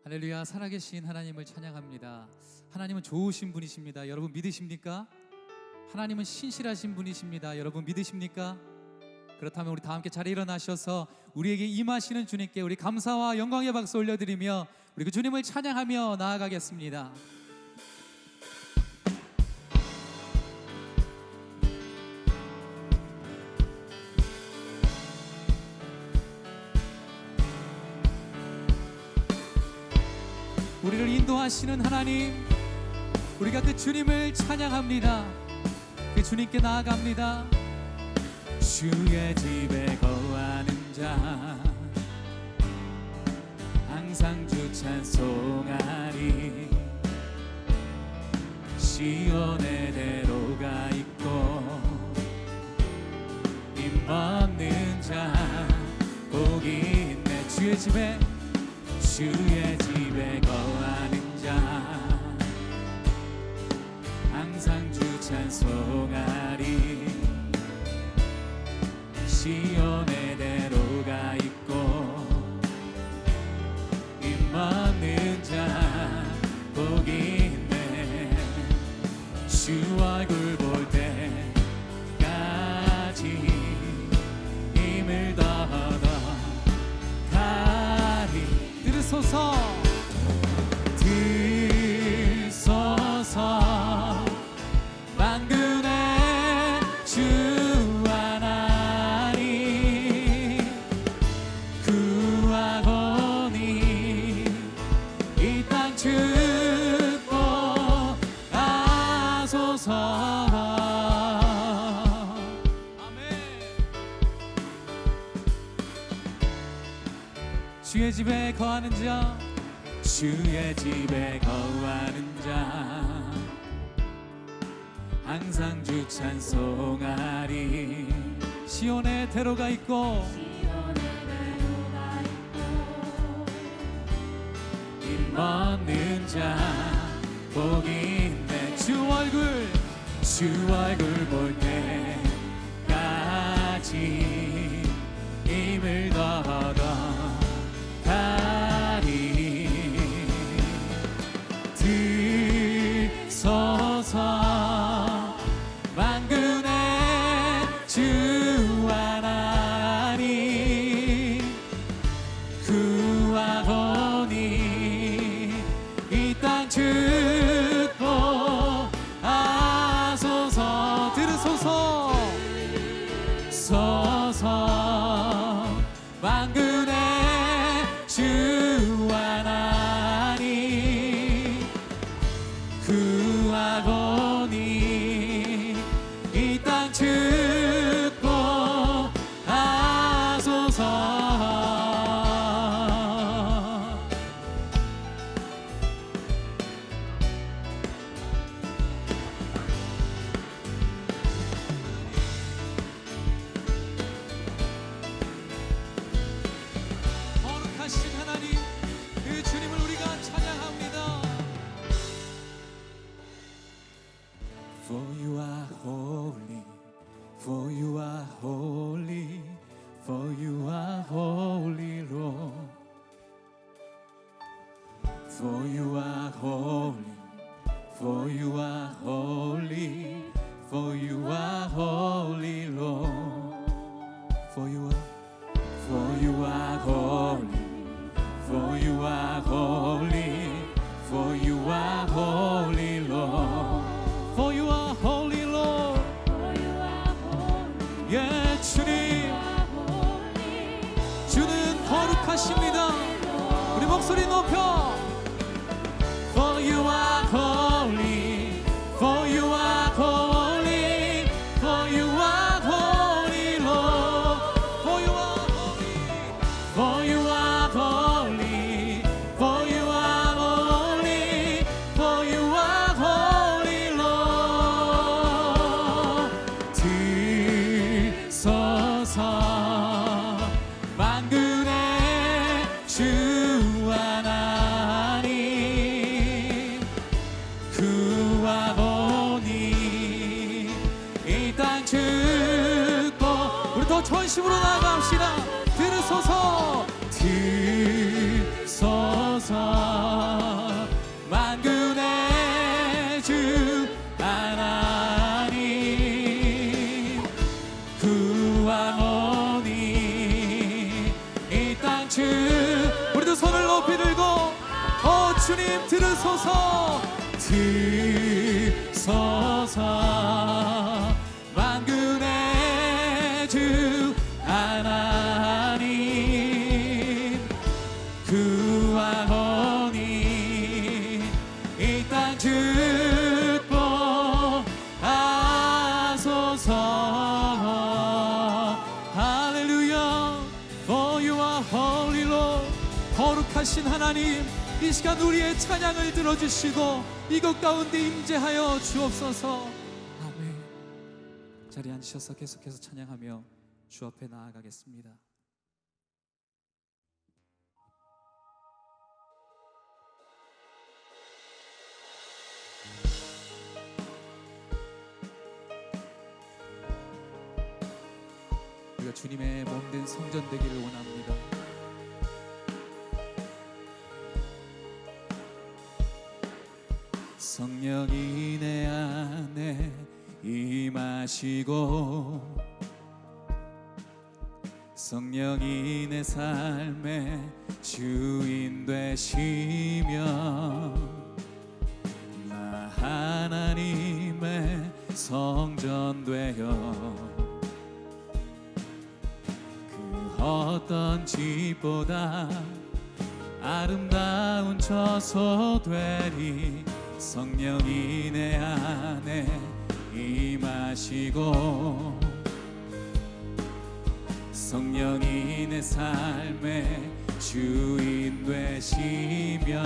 할렐루야. 살아계신 하나님을 찬양합니다. 하나님은 좋으신 분이십니다. 여러분 믿으십니까? 하나님은 신실하신 분이십니다. 여러분 믿으십니까? 그렇다면 우리 다 함께 자리에 일어나셔서 우리에게 임하시는 주님께 우리 감사와 영광의 박수 올려드리며 우리 그 주님을 찬양하며 나아가겠습니다. 우리를 인도하시는 하나님, 우리가 그 주님을 찬양합니다. 그 주님께 나아갑니다. 주의 집에 거하는 자 항상 주 찬송하리. 시온의 대로가 있고 힘 없는 자 복이 있네. 주의 집에 거하는 자 항상 주 찬송하리. 시온의 대로가 있고 힘 없는 자 복이 있네. 주 얼굴 볼 때까지 힘을 더하리. 들으소서 만군의 주 하나님 구하오니 이 땅 축복하소서. 주의 집에 거하는 자, 주의 집에 거하는 자 항상 주 찬송하리. 시온의 대로가 있고 힘 없는 자 복이 있네. 주 얼굴 볼 때까지 힘을 더하리. 들소서 만군의 주 하나님 구하오니 이 땅 축복하소서. 들으소서 만군의 주 하나님 구하오니 이 땅 축복하소서. 거룩하신 하나님, 그 주님을 우리가 찬양합니다. For you are holy, for you are holy, for you are holy, Lord. For you are holy, for you are holy, for you are holy, Lord. For you are holy, for you are holy, for you are holy, Lord. For you are holy, Lord. 예, 주님, 주는 거룩하십니다. 우리 목소리 높여. For you are holy, for you are holy, for you are holy, Lord. For you are holy, for you are holy, for you are holy, for you are holy, Lord. 들소서 만군의 주 하나님 구하오니 이 땅 축복. 우리 더 전심으로 나아갑시다. 들으소서 땅 주 우리도 손을 높이 들고 주님 들으소서 들으소서 만군의 주 하나님 구하오니 이 땅 축복하소서 할렐루야 For you are holy Lord 거룩하신 하나님 이 시간 우리의 찬양을 들어주시고 이곳 가운데 임재하여 주옵소서. 아멘. 자리에 앉으셔서 계속해서 찬양하며 주 앞에 나아가겠습니다. 우리가 주님의 몸된 성전 되기를 원합니다. 성령이 내 안에 임하시고 성령이 내 삶의 주인 되시며 나 하나님의 성전 되어 그 어떤 집보다 아름다운 처소 되리 성령이 내 안에 임하시고 성령이 내 삶의 주인 되시며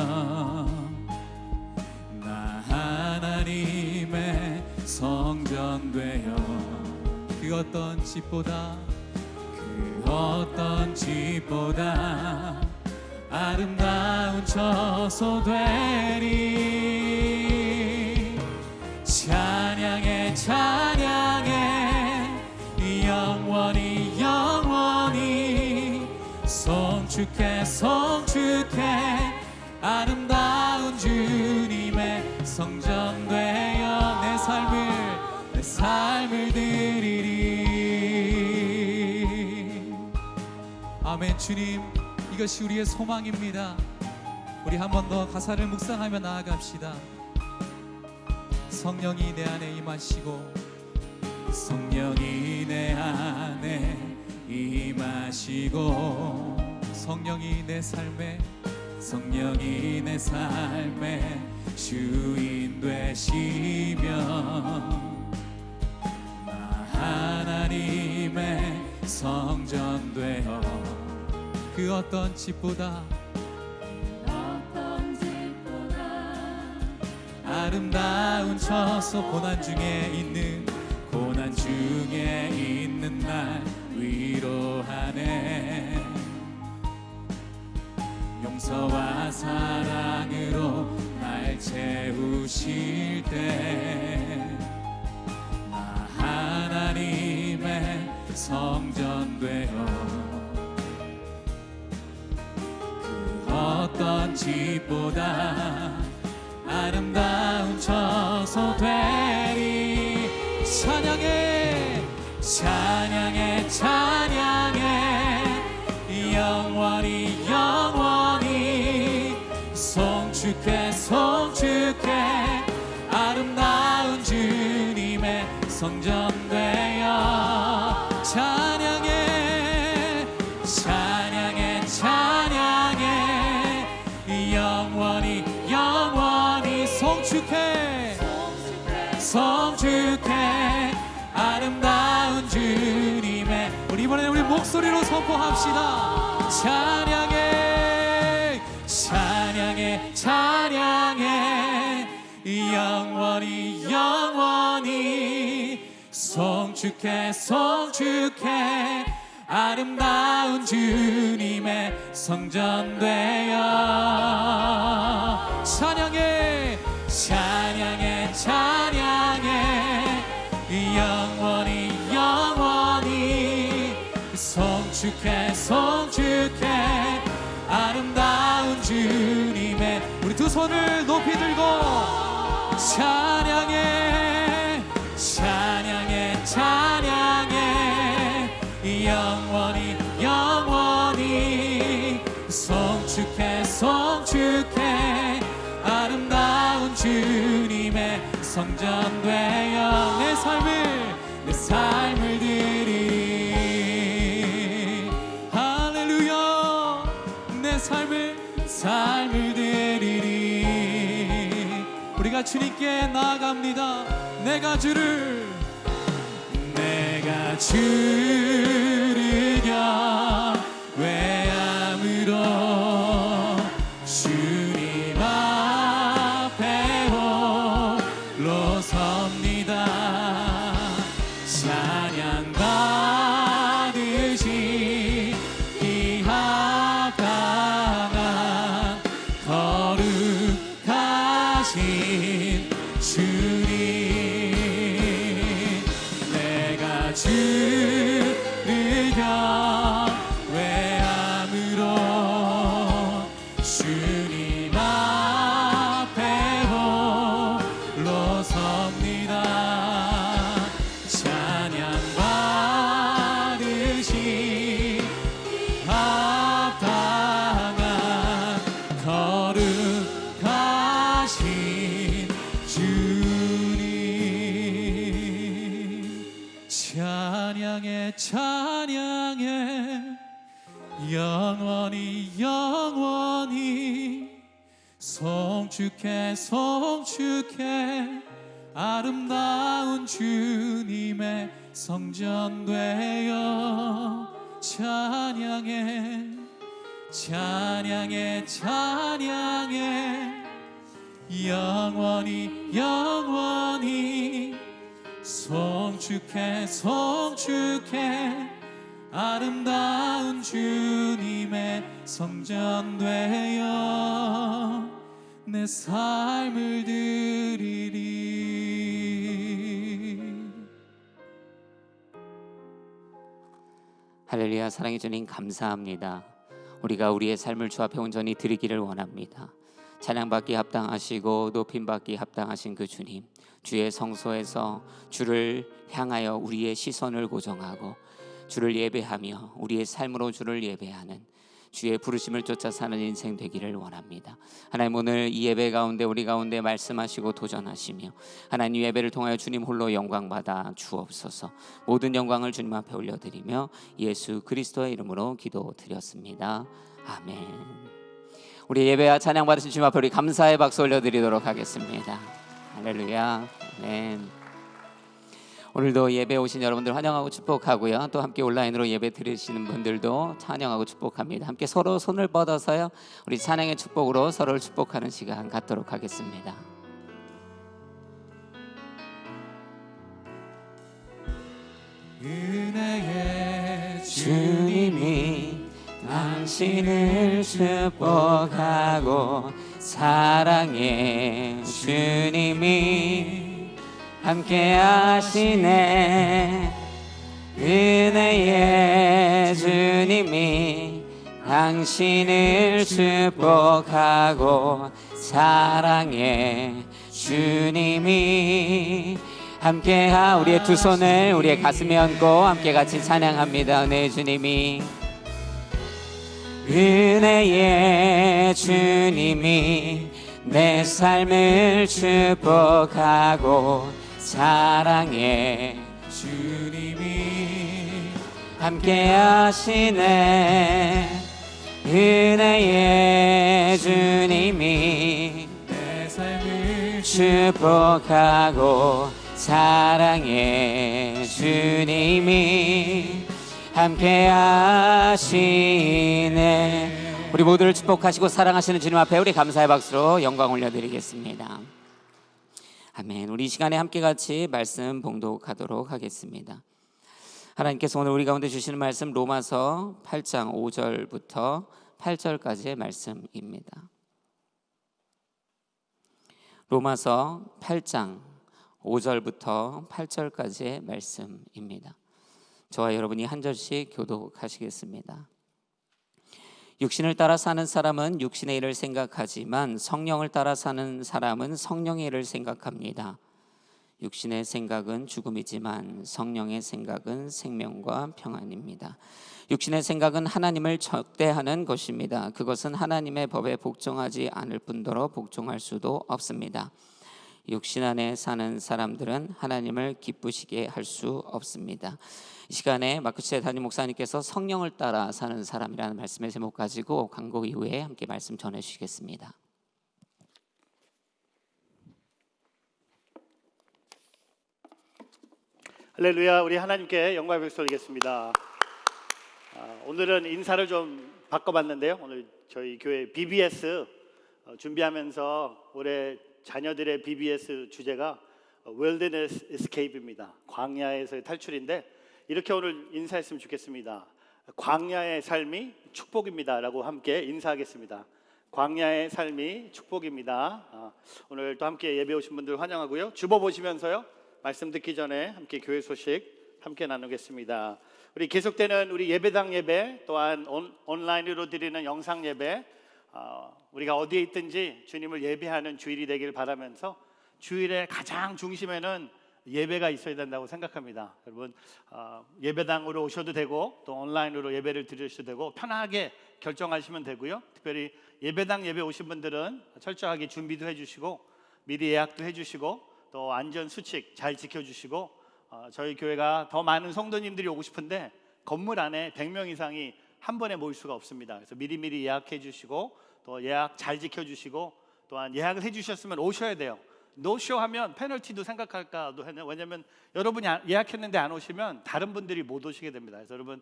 나 하나님의 성전 되어 그 어떤 집보다 아름다운 처소 되리 찬양해 찬양해 영원히 영원히 송축해 송축해 아름다운 주님의 성전 되어 내 삶을 드리리. 아멘. 주님 이것이 우리의 소망입니다. 우리 한 번 더 가사를 묵상하며 나아갑시다. 성령이 내 안에 임하시고 성령이 내 안에 임하시고 성령이 내 삶의 주인 되시며 나 하나님의 성전 되어 그 어떤 집보다 아름다운 처소 고난 중에 있는 날 위로하네 용서와 사랑으로 날 채우실 때 나 하나님의 성전 되어 그 어떤 집보다 아름다운 처소 되리 찬양해 찬양해 찬양해 영원히 영원히 송축해 송축해 아름다운 주님의 성전 되어 찬양해 찬양해 찬양해 영원히 영원히 송축해 송축해 아름다운 주님의 우리 이번에는 우리 목소리로 선포합시다. 찬양해 찬양해 찬양해 영원히 영원히 송축해 송축해 아름다운 주님의 성전 되어 찬양해 찬양해 찬양해 영원히 영원히 송축해 송축해 아름다운 주님의 우리 두 손을 높이 들고 찬양해 찬양해 찬양해 영원히 영원히 삶을 드리리. 우리가 주님께 나아갑니다. 내가 주를 경외함으로 주님 앞에 홀로 섭니다. 찬양 받으시 이 합당한 거룩하신 주님, 내가 주를 경외함으로 주님 앞에 홀로 섭니다. 찬양 받으시 합당한 거룩하신 주님. 찬양해 찬양해 영원히 영원히 송축해 송축해 아름다운 주님의 성전 되어. 찬양해 찬양해 찬양해 영원히 영원히 송축해 송축해 아름다운 주님의 성전 되어 내 삶을 드리리. 할렐루야. 사랑의 주님 감사합니다. 우리가 우리의 삶을 주 앞에 온전히 드리기를 원합니다. 찬양받기 합당하시고 높임받기 합당하신 그 주님, 주의 성소에서 주를 향하여 우리의 시선을 고정하고 주를 예배하며 우리의 삶으로 주를 예배하는 주의 부르심을 쫓아 사는 인생 되기를 원합니다. 하나님, 오늘 이 예배 가운데 우리 가운데 말씀하시고 도전하시며 하나님 예배를 통하여 주님 홀로 영광 받아 주옵소서. 모든 영광을 주님 앞에 올려드리며 예수 그리스도의 이름으로 기도드렸습니다. 아멘. 우리 예배와 찬양 받으신 주님 앞에 우리 감사의 박수 올려드리도록 하겠습니다. 할렐루야. 아멘. 오늘도 예배 오신 여러분들 환영하고 축복하고요. 또 함께 온라인으로 예배 드리시는 분들도 찬양하고 축복합니다. 함께 서로 손을 뻗어서요, 우리 찬양의 축복으로 서로를 축복하는 시간 갖도록 하겠습니다. 은혜의 주님이 당신을 축복하고 사랑의 주님이 함께 하시네. 은혜의 주님이 당신을 축복하고 사랑의 주님이 함께 우리의 두 손을 우리의 가슴에 얹고 함께 같이 찬양합니다. 은혜의 주님이, 은혜의 주님이 내 삶을 축복하고 사랑의 주님이 함께 하시네. 은혜의 주님이 내 삶을 축복하고 사랑의 주님이 함께 하시네. 우리 모두를 축복하시고 사랑하시는 주님 앞에 우리 감사의 박수로 영광 올려드리겠습니다. 아멘. 우리 이 시간에 함께 같이 말씀 봉독하도록 하겠습니다. 하나님께서 오늘 우리 가운데 주시는 말씀 로마서 8장 5절부터 8절까지의 말씀입니다. 로마서 8장 5절부터 8절까지의 말씀입니다. 저와 여러분이 한 절씩 교독하시겠습니다. 육신을 따라 사는 사람은 육신의 일을 생각하지만 성령을 따라 사는 사람은 성령의 일을 생각합니다. 육신의 생각은 죽음이지만 성령의 생각은 생명과 평안입니다. 육신의 생각은 하나님을 적대하는 것입니다. 그것은 하나님의 법에 복종하지 않을 뿐더러 복종할 수도 없습니다. 육신 안에 사는 사람들은 하나님을 기쁘시게 할 수 없습니다. 이 시간에 마크시대 담임 목사님께서 성령을 따라 사는 사람이라는 말씀의 제목 가지고 광고 이후에 함께 말씀 전해 주시겠습니다. 할렐루야. 우리 하나님께 영광의 박수 올리겠습니다. 오늘은 인사를 좀 바꿔봤는데요. 오늘 저희 교회 BBS 준비하면서 올해 자녀들의 BBS 주제가 Wilderness Escape입니다. 광야에서의 탈출인데 이렇게 오늘 인사했으면 좋겠습니다. 광야의 삶이 축복입니다 라고 함께 인사하겠습니다. 광야의 삶이 축복입니다. 오늘 또 함께 예배 오신 분들 환영하고요. 주보 보시면서요, 말씀 듣기 전에 함께 교회 소식 함께 나누겠습니다. 우리 계속되는 우리 예배당 예배, 또한 온라인으로 드리는 영상 예배, 우리가 어디에 있든지 주님을 예배하는 주일이 되길 바라면서 주일의 가장 중심에는 예배가 있어야 된다고 생각합니다. 여러분, 예배당으로 오셔도 되고 또 온라인으로 예배를 드리셔도 되고 편하게 결정하시면 되고요. 특별히 예배당 예배 오신 분들은 철저하게 준비도 해주시고 미리 예약도 해주시고 또 안전 수칙 잘 지켜주시고, 저희 교회가 더 많은 성도님들이 오고 싶은데 건물 안에 100명 이상이 한 번에 모일 수가 없습니다. 그래서 미리미리 예약해 주시고 또 예약 잘 지켜주시고, 또한 예약을 해주셨으면 오셔야 돼요. 노쇼 하면 페널티도 생각할까도 했네요. 왜냐하면 여러분이 예약했는데 안 오시면 다른 분들이 못 오시게 됩니다. 그래서 여러분,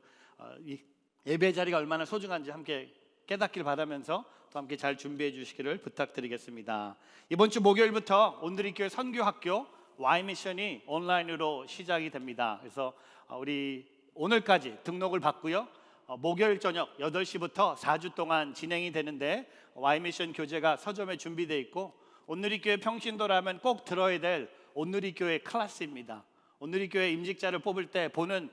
이 예배 자리가 얼마나 소중한지 함께 깨닫길 바라면서 또 함께 잘 준비해 주시기를 부탁드리겠습니다. 이번 주 목요일부터 온누리교회 선교학교 Y미션이 온라인으로 시작이 됩니다. 그래서 우리 오늘까지 등록을 받고요, 목요일 저녁 8시부터 4주 동안 진행이 되는데 Y미션 교재가 서점에 준비되어 있고, 온누리교회 평신도라면 꼭 들어야 될 온누리교회 클래스입니다. 온누리교회 임직자를 뽑을 때 보는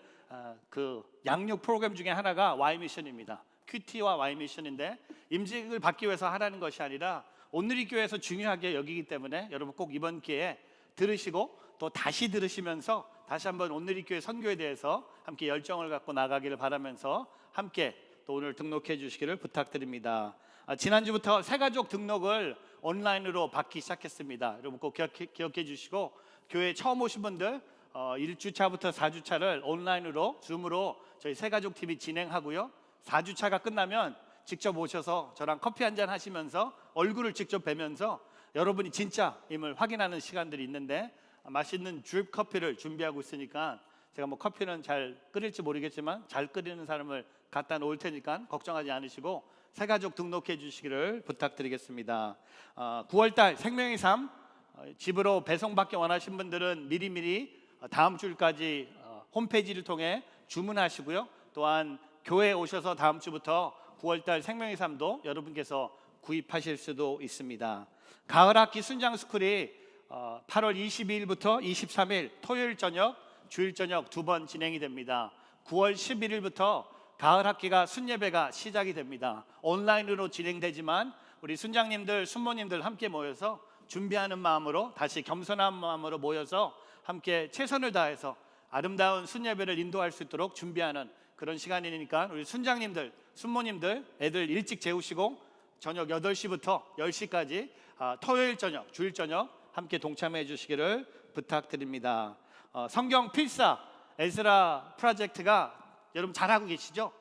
그 양육 프로그램 중에 하나가 Y미션입니다. 큐티와 Y미션인데 임직을 받기 위해서 하라는 것이 아니라 온누리교회에서 중요하게 여기기 때문에 여러분 꼭 이번 기회에 들으시고 또 다시 들으시면서 다시 한번 온누리교회 선교에 대해서 함께 열정을 갖고 나가기를 바라면서 함께 또 오늘 등록해 주시기를 부탁드립니다. 지난주부터 새가족 등록을 온라인으로 받기 시작했습니다. 여러분 꼭 기억해 주시고, 교회 처음 오신 분들 1주차부터 4주차를 온라인으로 줌으로 저희 새가족 팀이 진행하고요, 4주차가 끝나면 직접 오셔서 저랑 커피 한잔 하시면서 얼굴을 직접 뵈면서 여러분이 진짜임을 확인하는 시간들이 있는데, 맛있는 드립 커피를 준비하고 있으니까 제가 뭐 커피는 잘 끓일지 모르겠지만 잘 끓이는 사람을 갖다 놓을 테니까 걱정하지 않으시고 새가족 등록해 주시기를 부탁드리겠습니다. 9월달 생명의 삶 집으로 배송받기 원하신 분들은 미리미리 다음 주일까지 홈페이지를 통해 주문하시고요, 또한 교회에 오셔서 다음 주부터 9월달 생명의 삶도 여러분께서 구입하실 수도 있습니다. 가을 학기 순장 스쿨이 8월 22일부터 23일 토요일 저녁, 주일 저녁 2번 진행이 됩니다. 9월 11일부터 가을 학기가 순예배가 시작이 됩니다. 온라인으로 진행되지만 우리 순장님들, 순모님들 함께 모여서 준비하는 마음으로, 다시 겸손한 마음으로 모여서 함께 최선을 다해서 아름다운 순예배를 인도할 수 있도록 준비하는 그런 시간이니까 우리 순장님들, 순모님들 애들 일찍 재우시고 저녁 8시부터 10시까지 토요일 저녁, 주일 저녁 함께 동참해 주시기를 부탁드립니다. 성경 필사 에스라 프로젝트가 여러분 잘하고 계시죠?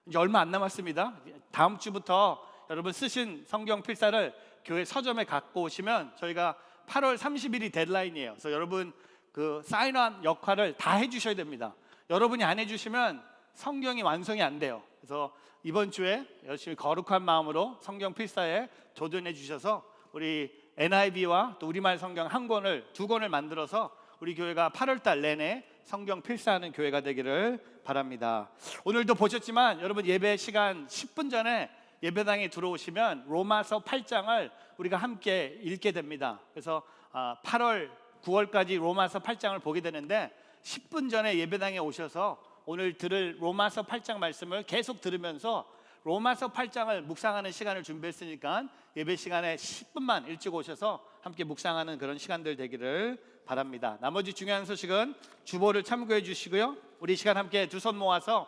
이제 얼마 안 남았습니다. 다음 주부터 여러분 쓰신 성경 필사를 교회 서점에 갖고 오시면 저희가 8월 30일이 데드라인이에요. 그래서 여러분 그 사인한 역할을 다 해주셔야 됩니다. 여러분이 안 해주시면 성경이 완성이 안 돼요. 그래서 이번 주에 열심히 거룩한 마음으로 성경 필사에 도전해 주셔서 우리 NIV와 또 우리말 성경 한 권을, 2권을 만들어서 우리 교회가 8월달 내내 성경 필사하는 교회가 되기를 바랍니다. 오늘도 보셨지만 여러분 예배 시간 10분 전에 예배당에 들어오시면 로마서 8장을 우리가 함께 읽게 됩니다. 그래서 8월, 9월까지 로마서 8장을 보게 되는데 10분 전에 예배당에 오셔서 오늘 들을 로마서 8장 말씀을 계속 들으면서 로마서 8장을 묵상하는 시간을 준비했으니까 예배 시간에 10분만 일찍 오셔서 함께 묵상하는 그런 시간들 되기를 바랍니다. 나머지 중요한 소식은 주보를 참고해 주시고요, 우리 시간 함께 두 손 모아서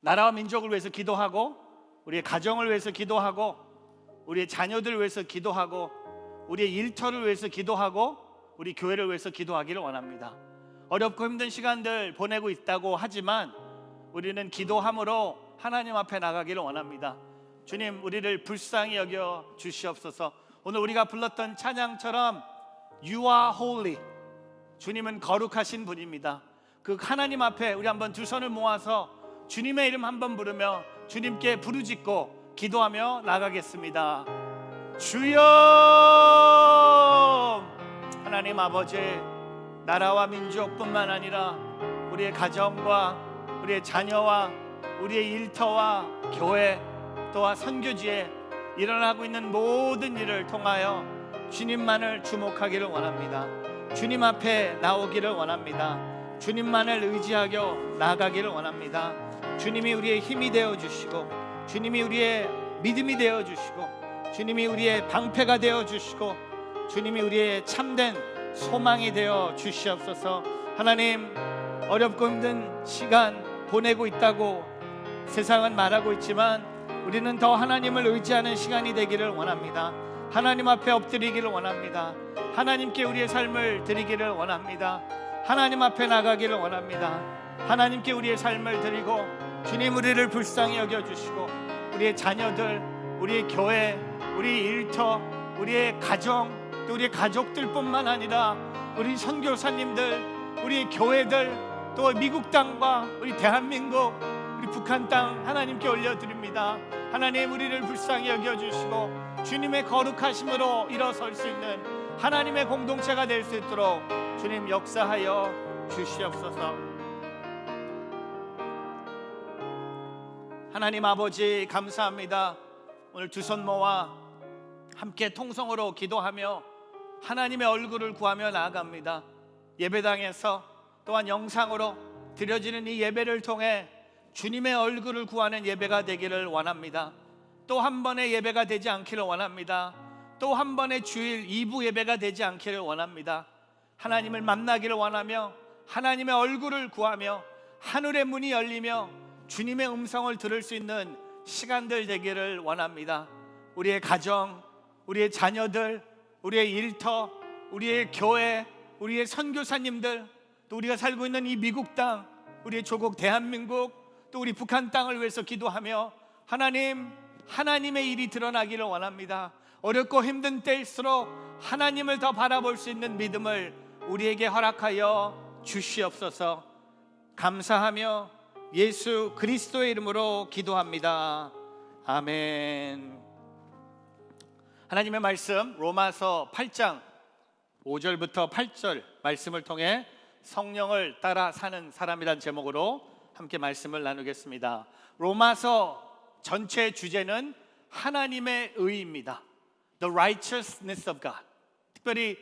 나라와 민족을 위해서 기도하고, 우리의 가정을 위해서 기도하고, 우리의 자녀들을 위해서 기도하고, 우리의 일터를 위해서 기도하고 우리 교회를 위해서 기도하기를 원합니다. 어렵고 힘든 시간들 보내고 있다고 하지만 우리는 기도함으로 하나님 앞에 나가기를 원합니다. 주님, 우리를 불쌍히 여겨 주시옵소서. 오늘 우리가 불렀던 찬양처럼 You are holy, 주님은 거룩하신 분입니다. 그 하나님 앞에 우리 한번 두 손을 모아서 주님의 이름 한번 부르며 주님께 부르짖고 기도하며 나가겠습니다. 주여, 하나님 아버지, 나라와 민족뿐만 아니라 우리의 가정과 우리의 자녀와 우리의 일터와 교회 또한 선교지에 일어나고 있는 모든 일을 통하여 주님만을 주목하기를 원합니다. 주님 앞에 나오기를 원합니다. 주님만을 의지하여 나아가기를 원합니다. 주님이 우리의 힘이 되어주시고 주님이 우리의 믿음이 되어주시고 주님이 우리의 방패가 되어주시고 주님이 우리의 참된 소망이 되어 주시옵소서. 하나님, 어렵고 힘든 시간 보내고 있다고 세상은 말하고 있지만 우리는 더 하나님을 의지하는 시간이 되기를 원합니다. 하나님 앞에 엎드리기를 원합니다. 하나님께 우리의 삶을 드리기를 원합니다. 하나님 앞에 나가기를 원합니다. 하나님께 우리의 삶을 드리고 주님 우리를 불쌍히 여겨주시고 우리의 자녀들, 우리의 교회, 우리 일터, 우리의 가정, 또 우리의 가족들뿐만 아니라 우리 선교사님들, 우리 교회들, 또 미국 땅과 우리 대한민국, 우리 북한 땅 하나님께 올려드립니다. 하나님, 우리를 불쌍히 여겨주시고 주님의 거룩하심으로 일어설 수 있는 하나님의 공동체가 될 수 있도록 주님 역사하여 주시옵소서. 하나님 아버지, 감사합니다. 오늘 두 손 모아 함께 통성으로 기도하며 하나님의 얼굴을 구하며 나아갑니다. 예배당에서 또한 영상으로 드려지는 이 예배를 통해 주님의 얼굴을 구하는 예배가 되기를 원합니다. 또 한 번의 예배가 되지 않기를 원합니다. 또 한 번의 주일 2부 예배가 되지 않기를 원합니다. 하나님을 만나기를 원하며 하나님의 얼굴을 구하며 하늘의 문이 열리며 주님의 음성을 들을 수 있는 시간들 되기를 원합니다. 우리의 가정, 우리의 자녀들, 우리의 일터, 우리의 교회, 우리의 선교사님들, 또 우리가 살고 있는 이 미국 땅, 우리의 조국 대한민국, 또 우리 북한 땅을 위해서 기도하며 하나님, 하나님의 일이 드러나기를 원합니다. 어렵고 힘든 때일수록 하나님을 더 바라볼 수 있는 믿음을 우리에게 허락하여 주시옵소서. 감사하며 예수 그리스도의 이름으로 기도합니다. 아멘. 하나님의 말씀 로마서 8장 5절부터 8절 말씀을 통해 성령을 따라 사는 사람이란 제목으로 함께 말씀을 나누겠습니다. 로마서 전체 주제는 하나님의 의입니다. The righteousness of God. 특별히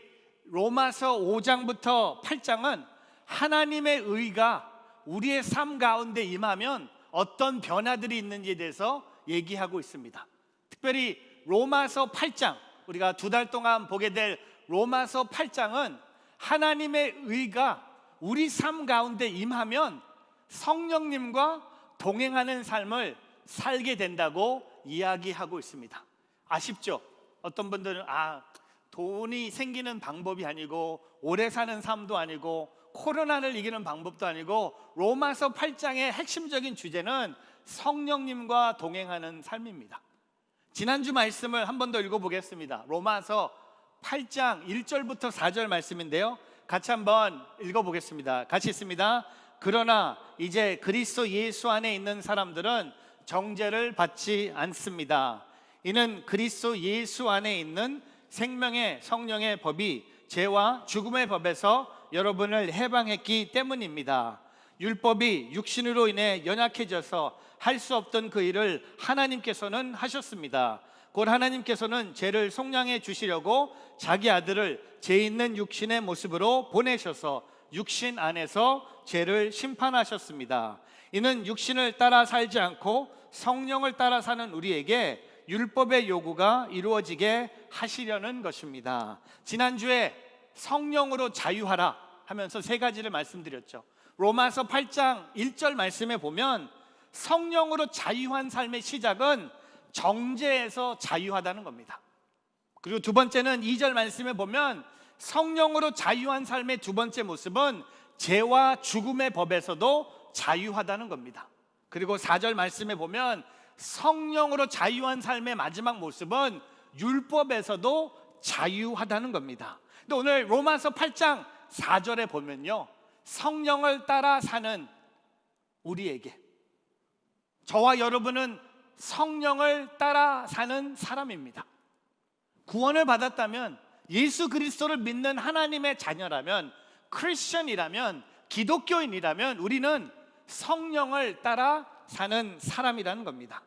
로마서 5장부터 8장은 하나님의 의가 우리의 삶 가운데 임하면 어떤 변화들이 있는지에 대해서 얘기하고 있습니다. 특별히 로마서 8장, 우리가 2달 동안 보게 될 로마서 8장은 하나님의 의가 우리 삶 가운데 임하면 성령님과 동행하는 삶을 살게 된다고 이야기하고 있습니다. 아쉽죠? 어떤 분들은 돈이 생기는 방법이 아니고 오래 사는 삶도 아니고 코로나를 이기는 방법도 아니고 로마서 8장의 핵심적인 주제는 성령님과 동행하는 삶입니다. 지난주 말씀을 한 번 더 읽어보겠습니다. 로마서 8장 1절부터 4절 말씀인데요, 같이 한번 읽어보겠습니다. 같이 있습니다. 그러나 이제 그리스도 예수 안에 있는 사람들은 정죄를 받지 않습니다. 이는 그리스도 예수 안에 있는 생명의 성령의 법이 죄와 죽음의 법에서 여러분을 해방했기 때문입니다. 율법이 육신으로 인해 연약해져서 할 수 없던 그 일을 하나님께서는 하셨습니다. 곧 하나님께서는 죄를 속량해 주시려고 자기 아들을 죄 있는 육신의 모습으로 보내셔서 육신 안에서 죄를 심판하셨습니다. 이는 육신을 따라 살지 않고 성령을 따라 사는 우리에게 율법의 요구가 이루어지게 하시려는 것입니다. 지난주에 성령으로 자유하라 하면서 세 가지를 말씀드렸죠. 로마서 8장 1절 말씀에 보면 성령으로 자유한 삶의 시작은 정죄에서 자유하다는 겁니다. 그리고 두 번째는 2절 말씀에 보면 성령으로 자유한 삶의 두 번째 모습은 죄와 죽음의 법에서도 자유하다는 겁니다. 그리고 4절 말씀에 보면 성령으로 자유한 삶의 마지막 모습은 율법에서도 자유하다는 겁니다. 근데 오늘 로마서 8장 4절에 보면요, 성령을 따라 사는 우리에게, 저와 여러분은 성령을 따라 사는 사람입니다. 구원을 받았다면, 예수 그리스도를 믿는 하나님의 자녀라면, 크리스천이라면, 기독교인이라면 우리는 성령을 따라 사는 사람이라는 겁니다.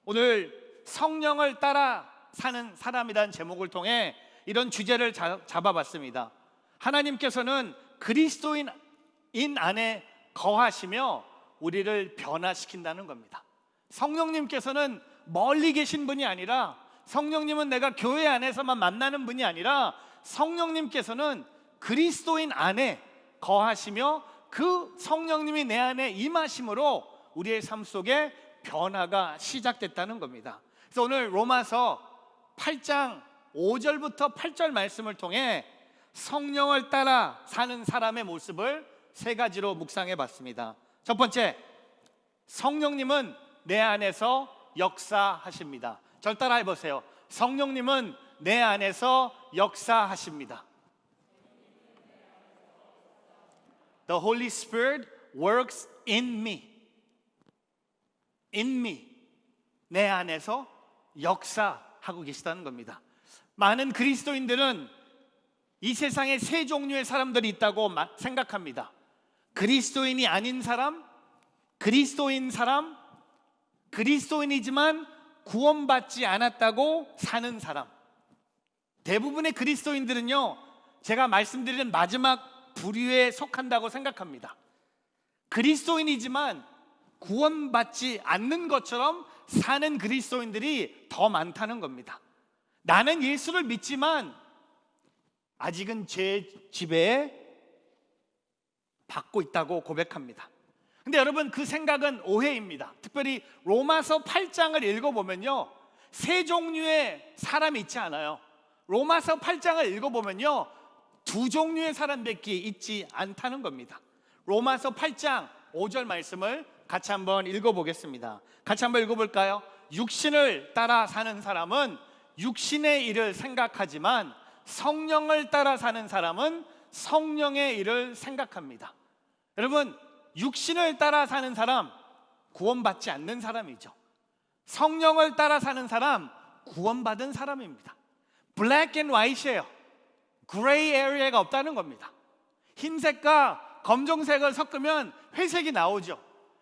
오늘 성령을 따라 사는 사람이라는 제목을 통해 이런 주제를 잡아봤습니다. 하나님께서는 그리스도인 안에 거하시며 우리를 변화시킨다는 겁니다. 성령님께서는 멀리 계신 분이 아니라, 성령님은 내가 교회 안에서만 만나는 분이 아니라, 성령님께서는 그리스도인 안에 거하시며 그 성령님이 내 안에 임하심으로 우리의 삶 속에 변화가 시작됐다는 겁니다. 그래서 오늘 로마서 8장 5절부터 8절 말씀을 통해 성령을 따라 사는 사람의 모습을 세 가지로 묵상해 봤습니다. 첫 번째, 성령님은 내 안에서 역사하십니다. 절 따라 해보세요. 성령님은 내 안에서 역사하십니다. The Holy Spirit works in me. In me. 내 안에서 역사하고 계시다는 겁니다. 많은 그리스도인들은 이 세상에 세 종류의 사람들이 있다고 생각합니다. 그리스도인이 아닌 사람, 그리스도인 사람, 그리스도인이지만 구원받지 않았다고 사는 사람. 대부분의 그리스도인들은요, 제가 말씀드리는 마지막 부류에 속한다고 생각합니다. 그리스도인이지만 구원받지 않는 것처럼 사는 그리스도인들이 더 많다는 겁니다. 나는 예수를 믿지만 아직은 제 지배에 받고 있다고 고백합니다. 근데 여러분, 그 생각은 오해입니다. 특별히 로마서 8장을 읽어보면요, 세 종류의 사람이 있지 않아요. 로마서 8장을 읽어보면요, 두 종류의 사람밖에 있지 않다는 겁니다. 로마서 8장 5절 말씀을 같이 한번 읽어보겠습니다. 같이 한번 읽어볼까요? 육신을 따라 사는 사람은 육신의 일을 생각하지만 성령을 따라 사는 사람은 성령의 일을 생각합니다. 여러분, 육신을 따라 사는 사람 구원받지 않는 사람이죠. 성령을 따라 사는 사람 구원받은 사람입니다. 블랙 앤 화이트예요. 그레이 에리어가 없다는 겁니다. 흰색과 검정색을 섞으면 회색이 나오죠.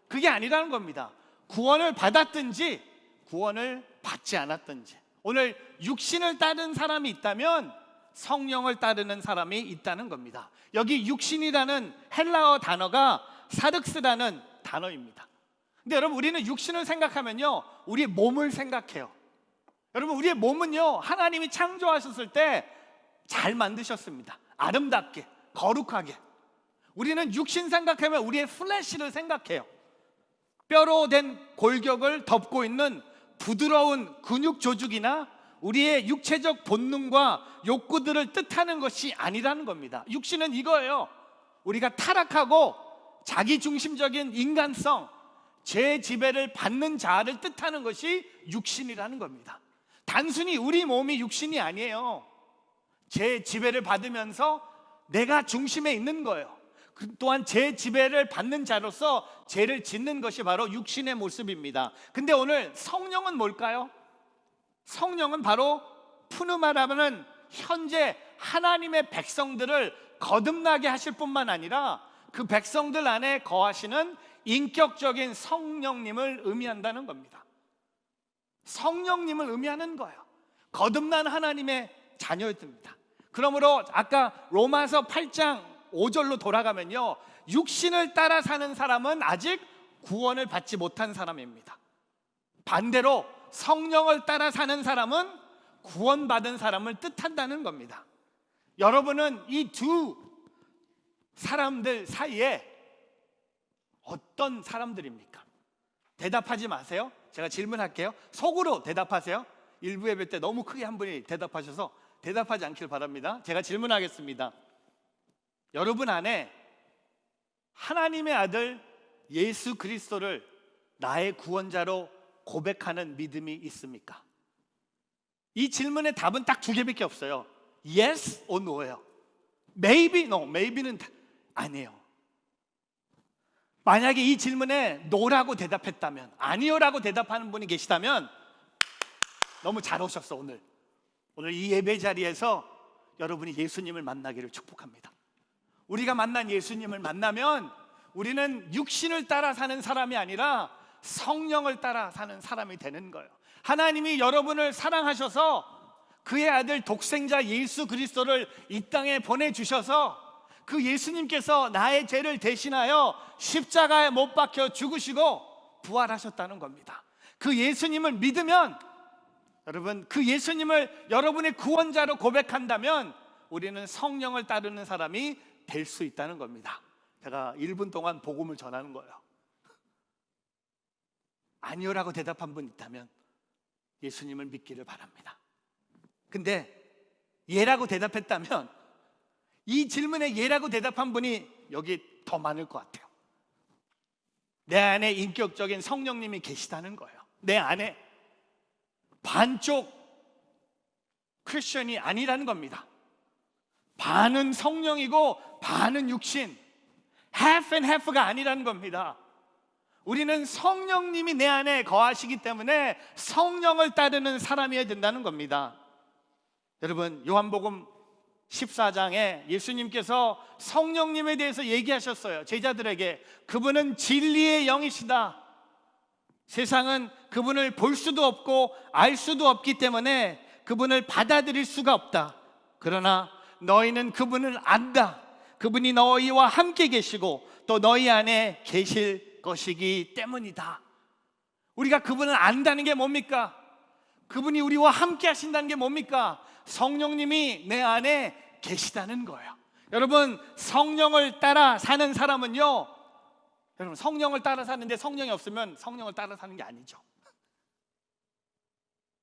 그게 아니라는 겁니다. 구원을 받았든지 구원을 받지 않았든지. 오늘 육신을 따르는 사람이 있다면 성령을 따르는 사람이 있다는 겁니다. 여기 육신이라는 헬라어 단어가 사륵스라는 단어입니다. 근데 여러분, 우리는 육신을 생각하면요, 우리의 몸을 생각해요. 여러분, 우리의 몸은요, 하나님이 창조하셨을 때 잘 만드셨습니다. 아름답게, 거룩하게. 우리는 육신 생각하면 우리의 플래시를 생각해요. 뼈로 된 골격을 덮고 있는 부드러운 근육 조직이나 우리의 육체적 본능과 욕구들을 뜻하는 것이 아니라는 겁니다. 육신은 이거예요. 우리가 타락하고 자기중심적인 인간성, 죄 지배를 받는 자를 뜻하는 것이 육신이라는 겁니다. 단순히 우리 몸이 육신이 아니에요. 죄 지배를 받으면서 내가 중심에 있는 거예요. 또한 죄 지배를 받는 자로서 죄를 짓는 것이 바로 육신의 모습입니다. 근데 오늘 성령은 뭘까요? 성령은 바로 푸누마라는 현재 하나님의 백성들을 거듭나게 하실 뿐만 아니라 그 백성들 안에 거하시는 인격적인 성령님을 의미한다는 겁니다. 성령님을 의미하는 거예요. 거듭난 하나님의 자녀들입니다. 그러므로 아까 로마서 8장 5절로 돌아가면요, 육신을 따라 사는 사람은 아직 구원을 받지 못한 사람입니다. 반대로 성령을 따라 사는 사람은 구원받은 사람을 뜻한다는 겁니다. 여러분은 이 두 사람들 사이에 어떤 사람들입니까? 대답하지 마세요. 제가 질문할게요. 속으로 대답하세요. 일부 예배 때 너무 크게 한 분이 대답하셔서 대답하지 않길 바랍니다. 제가 질문하겠습니다. 여러분 안에 하나님의 아들 예수 그리스도를 나의 구원자로 고백하는 믿음이 있습니까? 이 질문의 답은 딱 두 개밖에 없어요. Yes or No예요. Maybe, No. Maybe는 아니에요. 만약에 이 질문에 No라고 대답했다면, 아니요라고 대답하는 분이 계시다면 너무 잘 오셨어. 오늘 이 예배 자리에서 여러분이 예수님을 만나기를 축복합니다. 우리가 만난 예수님을 만나면 우리는 육신을 따라 사는 사람이 아니라 성령을 따라 사는 사람이 되는 거예요. 하나님이 여러분을 사랑하셔서 그의 아들 독생자 예수 그리스도를 이 땅에 보내주셔서 그 예수님께서 나의 죄를 대신하여 십자가에 못 박혀 죽으시고 부활하셨다는 겁니다. 그 예수님을 믿으면, 여러분, 그 예수님을 여러분의 구원자로 고백한다면 우리는 성령을 따르는 사람이 될 수 있다는 겁니다. 제가 1분 동안 복음을 전하는 거예요. 아니요라고 대답한 분 있다면 예수님을 믿기를 바랍니다. 근데 예라고 대답했다면, 이 질문에 예라고 대답한 분이 여기 더 많을 것 같아요. 내 안에 인격적인 성령님이 계시다는 거예요. 내 안에 반쪽 크리스천이 아니라는 겁니다. 반은 성령이고 반은 육신, half and half가 아니라는 겁니다. 우리는 성령님이 내 안에 거하시기 때문에 성령을 따르는 사람이어야 된다는 겁니다. 여러분, 요한복음 14장에 예수님께서 성령님에 대해서 얘기하셨어요. 제자들에게 그분은 진리의 영이시다. 세상은 그분을 볼 수도 없고 알 수도 없기 때문에 그분을 받아들일 수가 없다. 그러나 너희는 그분을 안다. 그분이 너희와 함께 계시고 또 너희 안에 계실 것이기 때문이다. 우리가 그분을 안다는 게 뭡니까? 그분이 우리와 함께 하신다는 게 뭡니까? 성령님이 내 안에 계시다는 거예요. 여러분, 성령을 따라 사는 사람은요, 여러분, 성령을 따라 사는데 성령이 없으면 성령을 따라 사는 게 아니죠.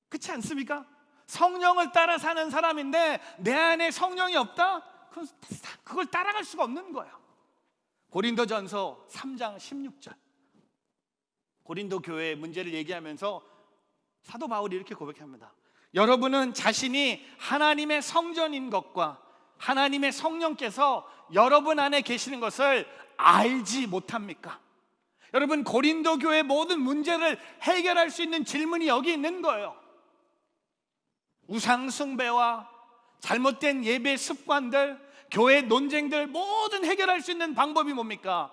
그렇지 않습니까? 성령을 따라 사는 사람인데 내 안에 성령이 없다? 그걸 따라갈 수가 없는 거예요. 고린도전서 3장 16절, 고린도 교회의 문제를 얘기하면서 사도 바울이 이렇게 고백합니다. 여러분은 자신이 하나님의 성전인 것과 하나님의 성령께서 여러분 안에 계시는 것을 알지 못합니까? 여러분, 고린도 교회의 모든 문제를 해결할 수 있는 질문이 여기 있는 거예요. 우상 숭배와 잘못된 예배 습관들, 교회 논쟁들 모든 해결할 수 있는 방법이 뭡니까?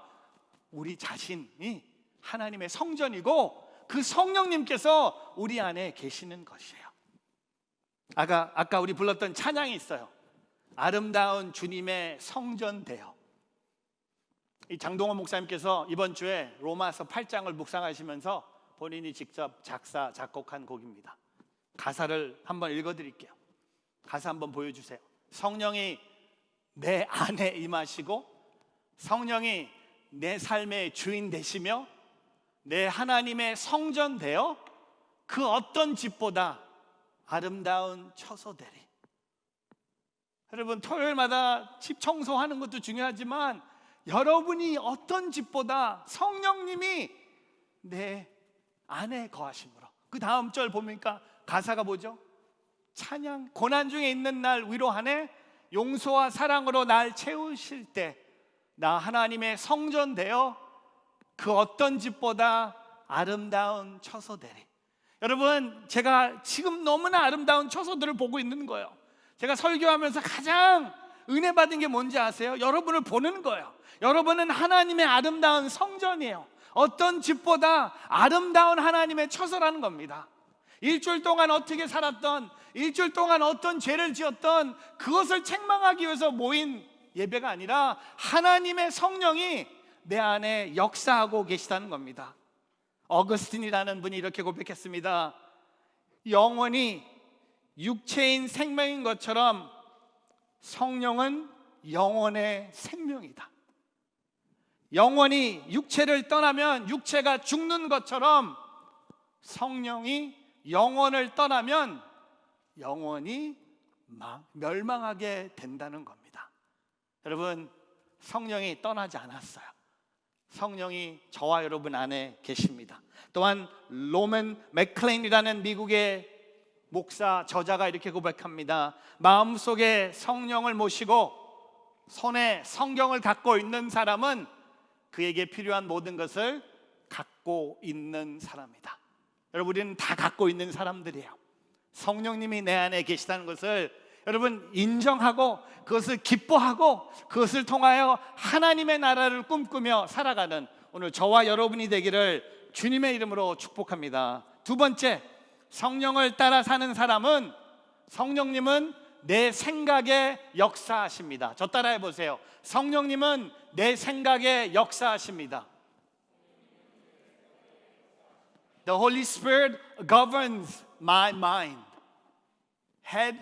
우리 자신이 하나님의 성전이고 그 성령님께서 우리 안에 계시는 것이에요. 아까 우리 불렀던 찬양이 있어요. 아름다운 주님의 성전 되어. 이 장동원 목사님께서 이번 주에 로마서 8장을 묵상하시면서 본인이 직접 작사 작곡한 곡입니다. 가사를 한번 읽어드릴게요. 가사 한번 보여주세요. 성령이 내 안에 임하시고 성령이 내 삶의 주인 되시며 내 하나님의 성전 되어 그 어떤 집보다 아름다운 처소되리. 여러분, 토요일마다 집 청소하는 것도 중요하지만 여러분이 어떤 집보다 성령님이 내 안에 거하심으로. 그 다음 절 보니까 가사가 뭐죠? 찬양. 고난 중에 있는 날 위로하네. 용서와 사랑으로 날 채우실 때 나 하나님의 성전 되어 그 어떤 집보다 아름다운 처소되리. 여러분, 제가 지금 너무나 아름다운 처소들을 보고 있는 거예요. 제가 설교하면서 가장 은혜 받은 게 뭔지 아세요? 여러분을 보는 거예요. 여러분은 하나님의 아름다운 성전이에요. 어떤 집보다 아름다운 하나님의 처소라는 겁니다. 일주일 동안 어떻게 살았던, 일주일 동안 어떤 죄를 지었던 그것을 책망하기 위해서 모인 예배가 아니라 하나님의 성령이 내 안에 역사하고 계시다는 겁니다. 어거스틴이라는 분이 이렇게 고백했습니다. 영혼이 육체인 생명인 것처럼 성령은 영혼의 생명이다. 영혼이 육체를 떠나면 육체가 죽는 것처럼 성령이 영혼을 떠나면 영원히 멸망하게 된다는 겁니다. 여러분, 성령이 떠나지 않았어요. 성령이 저와 여러분 안에 계십니다. 또한 로맨 맥클레인이라는 미국의 목사 저자가 이렇게 고백합니다. 마음속에 성령을 모시고 손에 성경을 갖고 있는 사람은 그에게 필요한 모든 것을 갖고 있는 사람이다. 여러분, 우리는 다 갖고 있는 사람들이에요. 성령님이 내 안에 계시다는 것을 여러분 인정하고 그것을 기뻐하고 그것을 통하여 하나님의 나라를 꿈꾸며 살아가는 오늘 저와 여러분이 되기를 주님의 이름으로 축복합니다. 두 번째, 성령을 따라 사는 사람은 성령님은 내 생각에 역사하십니다. 저 따라해 보세요. 성령님은 내 생각에 역사하십니다. The Holy Spirit governs my mind. Head,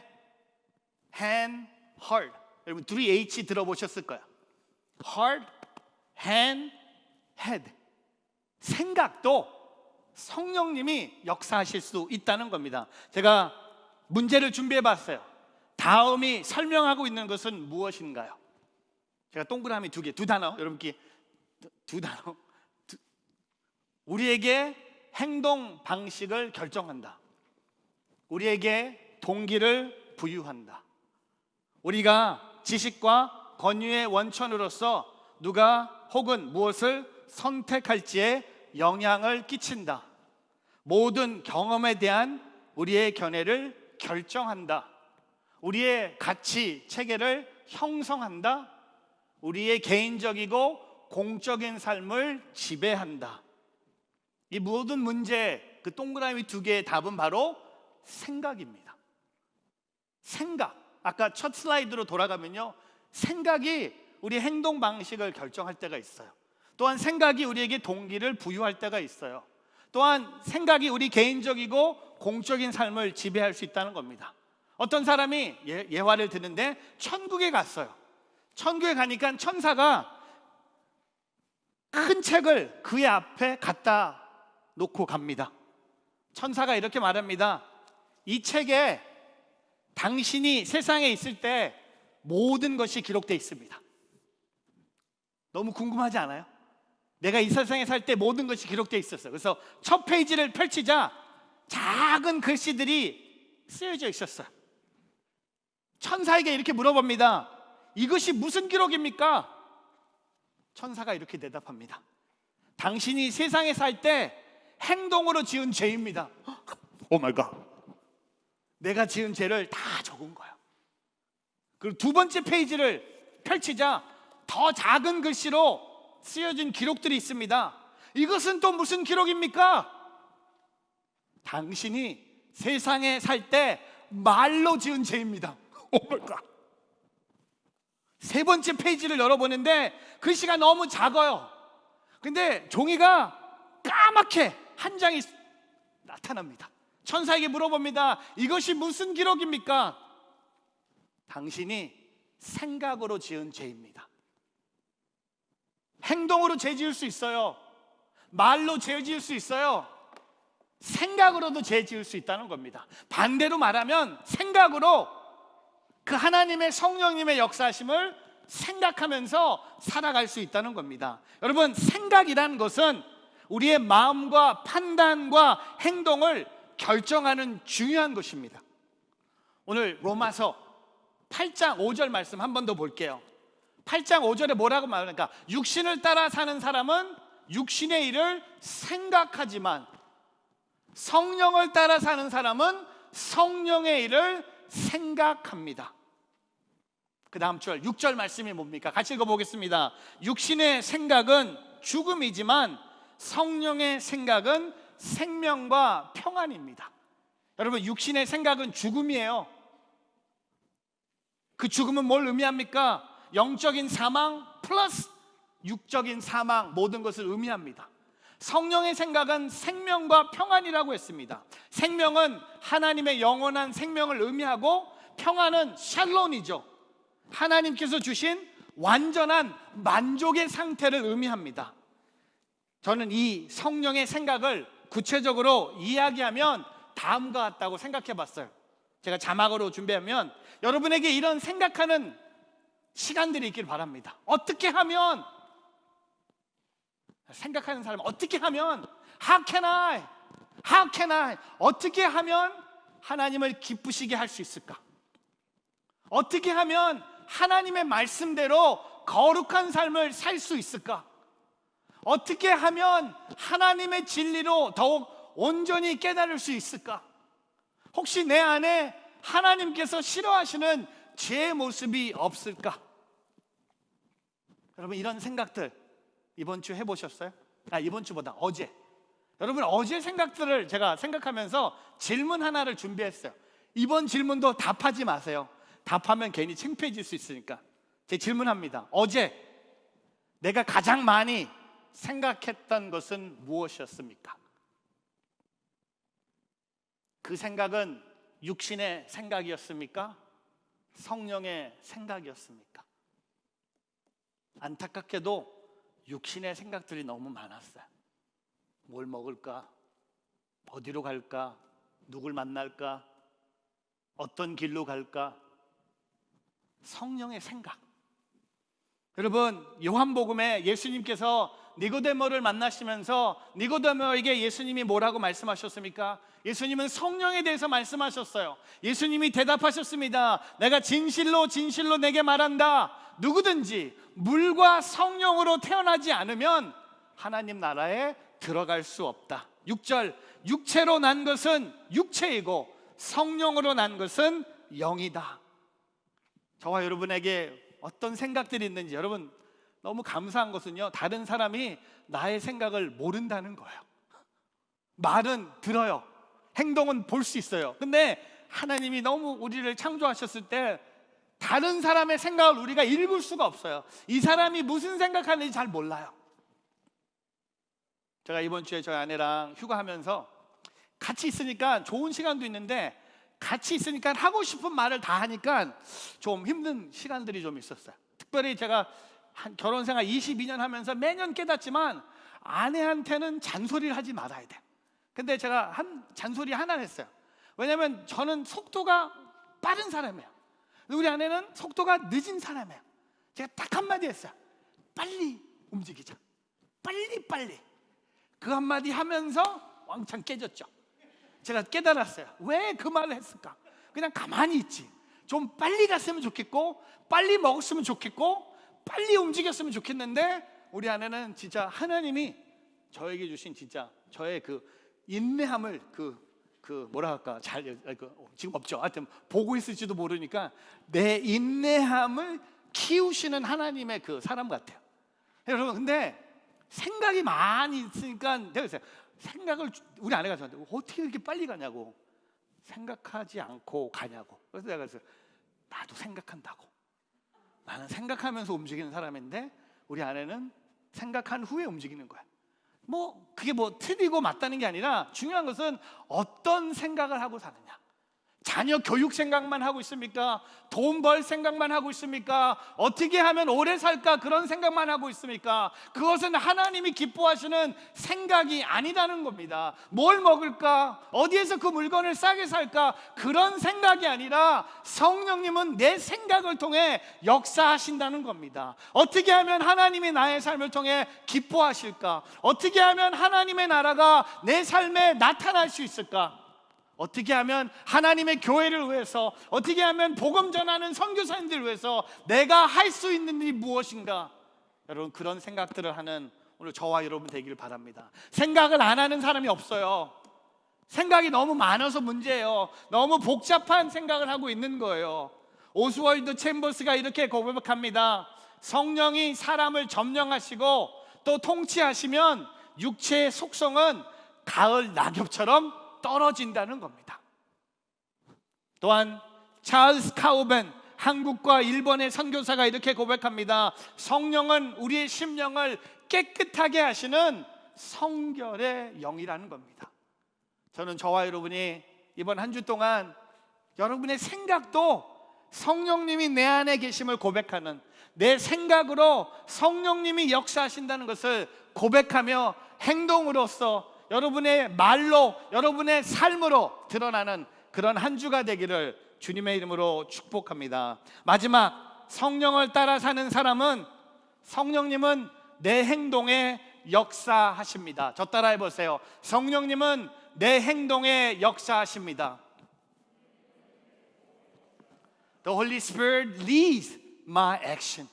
hand, heart. 여러분 3H 들어보셨을 거야. Heart, hand, head. 생각도 성령님이 역사하실 수 있다는 겁니다. 제가 문제를 준비해 봤어요. 다음이 설명하고 있는 것은 무엇인가요? 제가 동그라미 두 단어, 여러분께 두 단어. 우리에게 행동 방식을 결정한다. 우리에게 동기를 부유한다. 우리가 지식과 권위의 원천으로서 누가 혹은 무엇을 선택할지에 영향을 끼친다. 모든 경험에 대한 우리의 견해를 결정한다. 우리의 가치 체계를 형성한다. 우리의 개인적이고 공적인 삶을 지배한다. 이 모든 문제, 그 동그라미 2개의 답은 바로 생각입니다. 생각. 아까 첫 슬라이드로 돌아가면요, 생각이 우리 행동 방식을 결정할 때가 있어요. 또한 생각이 우리에게 동기를 부유할 때가 있어요. 또한 생각이 우리 개인적이고 공적인 삶을 지배할 수 있다는 겁니다. 어떤 사람이 예화를 드는데 천국에 갔어요. 천국에 가니까 천사가 큰 책을 그의 앞에 갖다 놓고 갑니다. 천사가 이렇게 말합니다. 이 책에 당신이 세상에 있을 때 모든 것이 기록되어 있습니다. 너무 궁금하지 않아요? 내가 이 세상에 살 때 모든 것이 기록되어 있었어요. 그래서 첫 페이지를 펼치자 작은 글씨들이 쓰여져 있었어요. 천사에게 이렇게 물어봅니다. 이것이 무슨 기록입니까? 천사가 이렇게 대답합니다. 당신이 세상에 살 때 행동으로 지은 죄입니다. 오 마이 갓. 내가 지은 죄를 다 적은 거야. 그리고 두 번째 페이지를 펼치자 더 작은 글씨로 쓰여진 기록들이 있습니다. 이것은 또 무슨 기록입니까? 당신이 세상에 살 때 말로 지은 죄입니다. 오 마이 갓. 세 번째 페이지를 열어보는데 글씨가 너무 작아요. 근데 종이가 까맣게 한 장이 나타납니다. 천사에게 물어봅니다. 이것이 무슨 기록입니까? 당신이 생각으로 지은 죄입니다. 행동으로 죄 지을 수 있어요. 말로 죄 지을 수 있어요. 생각으로도 죄 지을 수 있다는 겁니다. 반대로 말하면 생각으로 그 하나님의 성령님의 역사하심을 생각하면서 살아갈 수 있다는 겁니다. 여러분, 생각이라는 것은 우리의 마음과 판단과 행동을 결정하는 중요한 것입니다. 오늘 로마서 8장 5절 말씀 한 번 더 볼게요. 8장 5절에 뭐라고 말하니까 육신을 따라 사는 사람은 육신의 일을 생각하지만 성령을 따라 사는 사람은 성령의 일을 생각합니다. 그 다음 절 6절 말씀이 뭡니까? 같이 읽어보겠습니다. 육신의 생각은 죽음이지만 성령의 생각은 생명과 평안입니다. 여러분, 육신의 생각은 죽음이에요. 그 죽음은 뭘 의미합니까? 영적인 사망 플러스 육적인 사망, 모든 것을 의미합니다. 성령의 생각은 생명과 평안이라고 했습니다. 생명은 하나님의 영원한 생명을 의미하고 평안은 샬롬이죠. 하나님께서 주신 완전한 만족의 상태를 의미합니다. 저는 이 성령의 생각을 구체적으로 이야기하면 다음과 같다고 생각해 봤어요. 제가 자막으로 준비하면 여러분에게 이런 생각하는 시간들이 있길 바랍니다. 어떻게 하면, 생각하는 사람, 어떻게 하면, how can I 어떻게 하면 하나님을 기쁘시게 할 수 있을까? 어떻게 하면 하나님의 말씀대로 거룩한 삶을 살 수 있을까? 어떻게 하면 하나님의 진리로 더욱 온전히 깨달을 수 있을까? 혹시 내 안에 하나님께서 싫어하시는 죄의 모습이 없을까? 여러분, 이런 생각들 이번 주 해보셨어요? 이번 주보다 어제. 여러분, 어제 생각들을 제가 생각하면서 질문 하나를 준비했어요. 이번 질문도 답하지 마세요. 답하면 괜히 창피해질 수 있으니까. 제 질문합니다. 어제 내가 가장 많이 생각했던 것은 무엇이었습니까? 그 생각은 육신의 생각이었습니까? 성령의 생각이었습니까? 안타깝게도 육신의 생각들이 너무 많았어요. 뭘 먹을까? 어디로 갈까? 누굴 만날까? 어떤 길로 갈까? 성령의 생각. 여러분, 요한복음에 예수님께서 니고데모를 만나시면서 니고데모에게 예수님이 뭐라고 말씀하셨습니까? 예수님은 성령에 대해서 말씀하셨어요. 예수님이 대답하셨습니다. 내가 진실로 진실로 내게 말한다. 누구든지 물과 성령으로 태어나지 않으면 하나님 나라에 들어갈 수 없다. 6절, 육체로 난 것은 육체이고 성령으로 난 것은 영이다. 저와 여러분에게 어떤 생각들이 있는지, 여러분, 너무 감사한 것은요, 다른 사람이 나의 생각을 모른다는 거예요. 말은 들어요, 행동은 볼 수 있어요. 근데 하나님이 너무 우리를 창조하셨을 때 다른 사람의 생각을 우리가 읽을 수가 없어요. 이 사람이 무슨 생각하는지 잘 몰라요. 제가 이번 주에 저희 아내랑 휴가하면서 같이 있으니까 좋은 시간도 있는데, 같이 있으니까 하고 싶은 말을 다 하니까 좀 힘든 시간들이 좀 있었어요. 특별히 제가 결혼 생활 22년 하면서 매년 깨닫지만 아내한테는 잔소리를 하지 말아야 돼. 근데 제가 잔소리 하나를 했어요. 왜냐면 저는 속도가 빠른 사람이에요. 우리 아내는 속도가 늦은 사람이에요. 제가 딱 한마디 했어요. 빨리 움직이자. 빨리. 그 한마디 하면서 왕창 깨졌죠. 제가 깨달았어요. 왜 그 말을 했을까? 그냥 가만히 있지. 좀 빨리 갔으면 좋겠고, 빨리 먹었으면 좋겠고, 빨리 움직였으면 좋겠는데, 우리 아내는 진짜 하나님이 저에게 주신 진짜 저의 그 인내함을 뭐라 할까? 지금 없죠. 하여튼 보고 있을지도 모르니까 내 인내함을 키우시는 하나님의 그 사람 같아요. 여러분, 근데 생각이 많이 있으니까 내가 그랬어요. 생각을, 우리 아내가 저한테 어떻게 이렇게 빨리 가냐고, 생각하지 않고 가냐고. 그래서 내가 그랬어요. 나도 생각한다고. 나는 생각하면서 움직이는 사람인데 우리 아내는 생각한 후에 움직이는 거야. 그게 틀리고 맞다는 게 아니라 중요한 것은 어떤 생각을 하고 사느냐. 자녀 교육 생각만 하고 있습니까? 돈 벌 생각만 하고 있습니까? 어떻게 하면 오래 살까? 그런 생각만 하고 있습니까? 그것은 하나님이 기뻐하시는 생각이 아니라는 겁니다. 뭘 먹을까? 어디에서 그 물건을 싸게 살까? 그런 생각이 아니라 성령님은 내 생각을 통해 역사하신다는 겁니다. 어떻게 하면 하나님이 나의 삶을 통해 기뻐하실까? 어떻게 하면 하나님의 나라가 내 삶에 나타날 수 있을까? 어떻게 하면 하나님의 교회를 위해서, 어떻게 하면 복음 전하는 선교사님들을 위해서 내가 할 수 있는 일이 무엇인가? 여러분, 그런 생각들을 하는 오늘 저와 여러분 되기를 바랍니다. 생각을 안 하는 사람이 없어요. 생각이 너무 많아서 문제예요. 너무 복잡한 생각을 하고 있는 거예요. 오스월드 챔버스가 이렇게 고백합니다. 성령이 사람을 점령하시고 또 통치하시면 육체의 속성은 가을 낙엽처럼 떨어진다는 겁니다. 또한 찰스 카우벤, 한국과 일본의 선교사가 이렇게 고백합니다. 성령은 우리의 심령을 깨끗하게 하시는 성결의 영이라는 겁니다. 저는 저와 여러분이 이번 한 주 동안 여러분의 생각도 성령님이 내 안에 계심을 고백하는, 내 생각으로 성령님이 역사하신다는 것을 고백하며 행동으로써 여러분의 말로, 여러분의 삶으로 드러나는 그런 한 주가 되기를 주님의 이름으로 축복합니다. 마지막, 성령을 따라 사는 사람은 성령님은 내 행동에 역사하십니다. 저 따라 해보세요. 성령님은 내 행동에 역사하십니다. The Holy Spirit leads my action.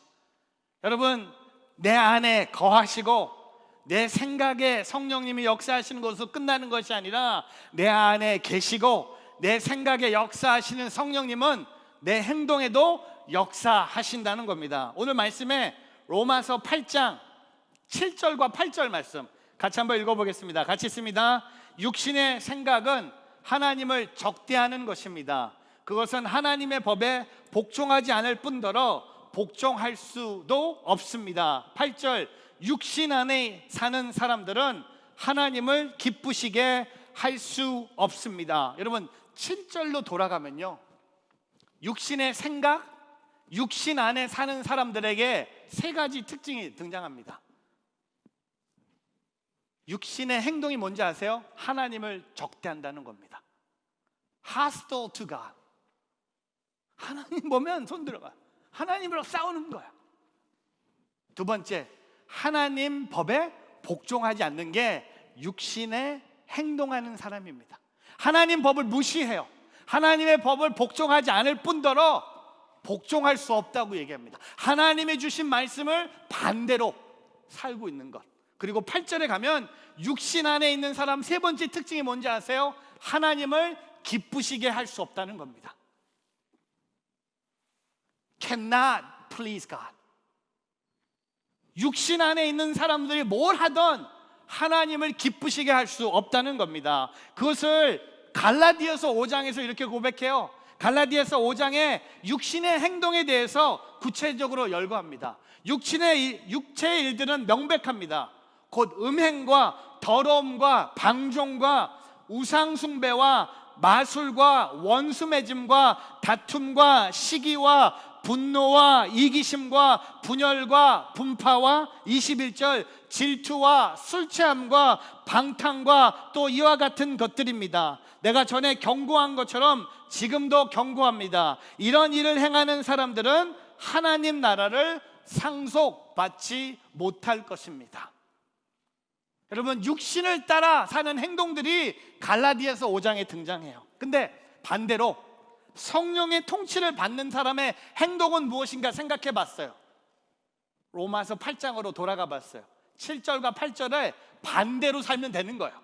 여러분, 내 안에 거하시고 내 생각에 성령님이 역사하시는 것으로 끝나는 것이 아니라 내 안에 계시고 내 생각에 역사하시는 성령님은 내 행동에도 역사하신다는 겁니다. 오늘 말씀에 로마서 8장 7절과 8절 말씀 같이 한번 읽어보겠습니다. 같이 있습니다. 육신의 생각은 하나님을 적대하는 것입니다. 그것은 하나님의 법에 복종하지 않을 뿐더러 복종할 수도 없습니다. 8절, 육신 안에 사는 사람들은 하나님을 기쁘시게 할 수 없습니다. 여러분, 7절로 돌아가면요, 육신의 생각, 육신 안에 사는 사람들에게 세 가지 특징이 등장합니다. 육신의 행동이 뭔지 아세요? 하나님을 적대한다는 겁니다. Hostile to God. 하나님 보면 손 들어가. 하나님으로 싸우는 거야. 두 번째, 하나님 법에 복종하지 않는 게 육신에 행동하는 사람입니다. 하나님 법을 무시해요. 하나님의 법을 복종하지 않을 뿐더러 복종할 수 없다고 얘기합니다. 하나님의 주신 말씀을 반대로 살고 있는 것. 그리고 8절에 가면 육신 안에 있는 사람 세 번째 특징이 뭔지 아세요? 하나님을 기쁘시게 할 수 없다는 겁니다. Cannot please God. 육신 안에 있는 사람들이 뭘 하든 하나님을 기쁘시게 할 수 없다는 겁니다. 그것을 갈라디아서 5장에서 이렇게 고백해요. 갈라디아서 5장에 육신의 행동에 대해서 구체적으로 열거합니다. 육체의 일들은 명백합니다. 곧 음행과 더러움과 방종과 우상숭배와 마술과 원수맺음과 다툼과 시기와 분노와 이기심과 분열과 분파와 21절 질투와 술취함과 방탕과 또 이와 같은 것들입니다. 내가 전에 경고한 것처럼 지금도 경고합니다. 이런 일을 행하는 사람들은 하나님 나라를 상속받지 못할 것입니다. 여러분, 육신을 따라 사는 행동들이 갈라디아서 5장에 등장해요. 근데 반대로 성령의 통치를 받는 사람의 행동은 무엇인가 생각해 봤어요. 로마서 8장으로 돌아가 봤어요. 7절과 8절에 반대로 살면 되는 거예요.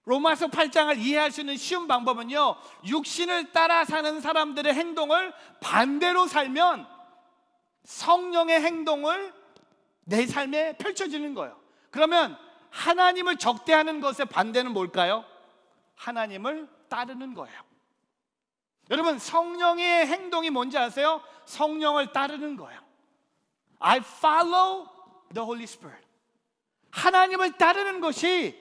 로마서 8장을 이해할 수 있는 쉬운 방법은요, 육신을 따라 사는 사람들의 행동을 반대로 살면 성령의 행동을 내 삶에 펼쳐지는 거예요. 그러면 하나님을 적대하는 것의 반대는 뭘까요? 하나님을 따르는 거예요. 여러분, 성령의 행동이 뭔지 아세요? 성령을 따르는 거예요. I follow the Holy Spirit. 하나님을 따르는 것이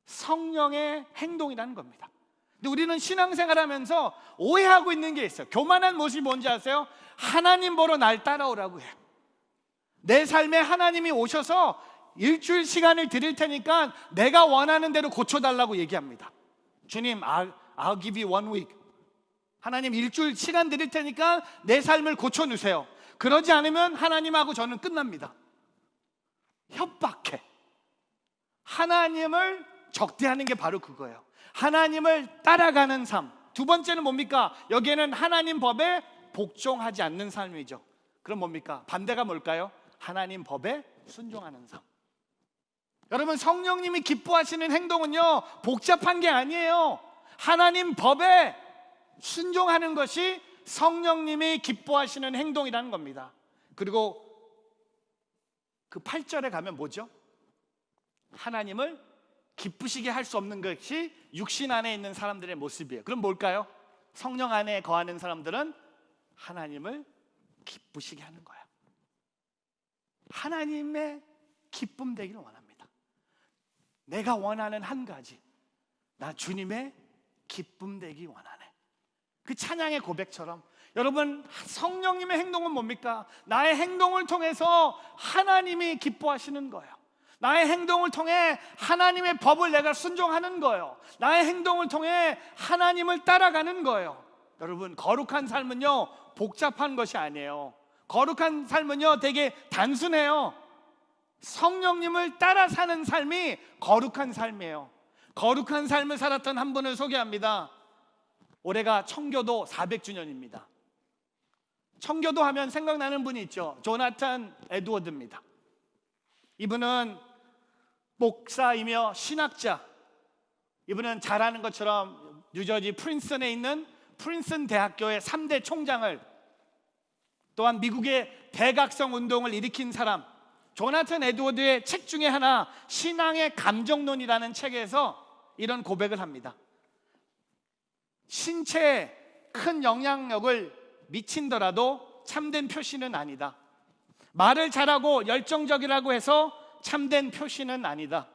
성령의 행동이라는 겁니다. 근데 우리는 신앙생활하면서 오해하고 있는 게 있어요. 교만한 모습이 뭔지 아세요? 하나님 보러 날 따라오라고 해요. 내 삶에 하나님이 오셔서 일주일 시간을 드릴 테니까 내가 원하는 대로 고쳐달라고 얘기합니다. 주님, I'll give you 1 week. 하나님, 일주일 시간 드릴 테니까 내 삶을 고쳐주세요. 그러지 않으면 하나님하고 저는 끝납니다. 협박해. 하나님을 적대하는 게 바로 그거예요. 하나님을 따라가는 삶. 두 번째는 뭡니까? 여기에는 하나님 법에 복종하지 않는 삶이죠. 그럼 뭡니까? 반대가 뭘까요? 하나님 법에 순종하는 삶. 여러분, 성령님이 기뻐하시는 행동은요, 복잡한 게 아니에요. 하나님 법에 순종하는 것이 성령님이 기뻐하시는 행동이라는 겁니다. 그리고 그 8절에 가면 뭐죠? 하나님을 기쁘시게 할 수 없는 것이 육신 안에 있는 사람들의 모습이에요. 그럼 뭘까요? 성령 안에 거하는 사람들은 하나님을 기쁘시게 하는 거예요. 하나님의 기쁨 되기를 원합니다. 내가 원하는 한 가지, 나 주님의 기쁨 되기 원하네. 그 찬양의 고백처럼 여러분, 성령님의 행동은 뭡니까? 나의 행동을 통해서 하나님이 기뻐하시는 거예요. 나의 행동을 통해 하나님의 법을 내가 순종하는 거예요. 나의 행동을 통해 하나님을 따라가는 거예요. 여러분, 거룩한 삶은요 복잡한 것이 아니에요. 거룩한 삶은요 되게 단순해요. 성령님을 따라 사는 삶이 거룩한 삶이에요. 거룩한 삶을 살았던 한 분을 소개합니다. 올해가 청교도 400주년입니다. 청교도 하면 생각나는 분이 있죠. 조나탄 에드워드입니다. 이분은 목사이며 신학자. 이분은 잘 아는 것처럼 뉴저지 프린스턴에 있는 프린스턴 대학교의 3대 총장을, 또한 미국의 대각성 운동을 일으킨 사람, 조나탄 에드워드의 책 중에 하나, 신앙의 감정론이라는 책에서 이런 고백을 합니다. 신체에 큰 영향력을 미친더라도 참된 표시는 아니다. 말을 잘하고 열정적이라고 해서 참된 표시는 아니다.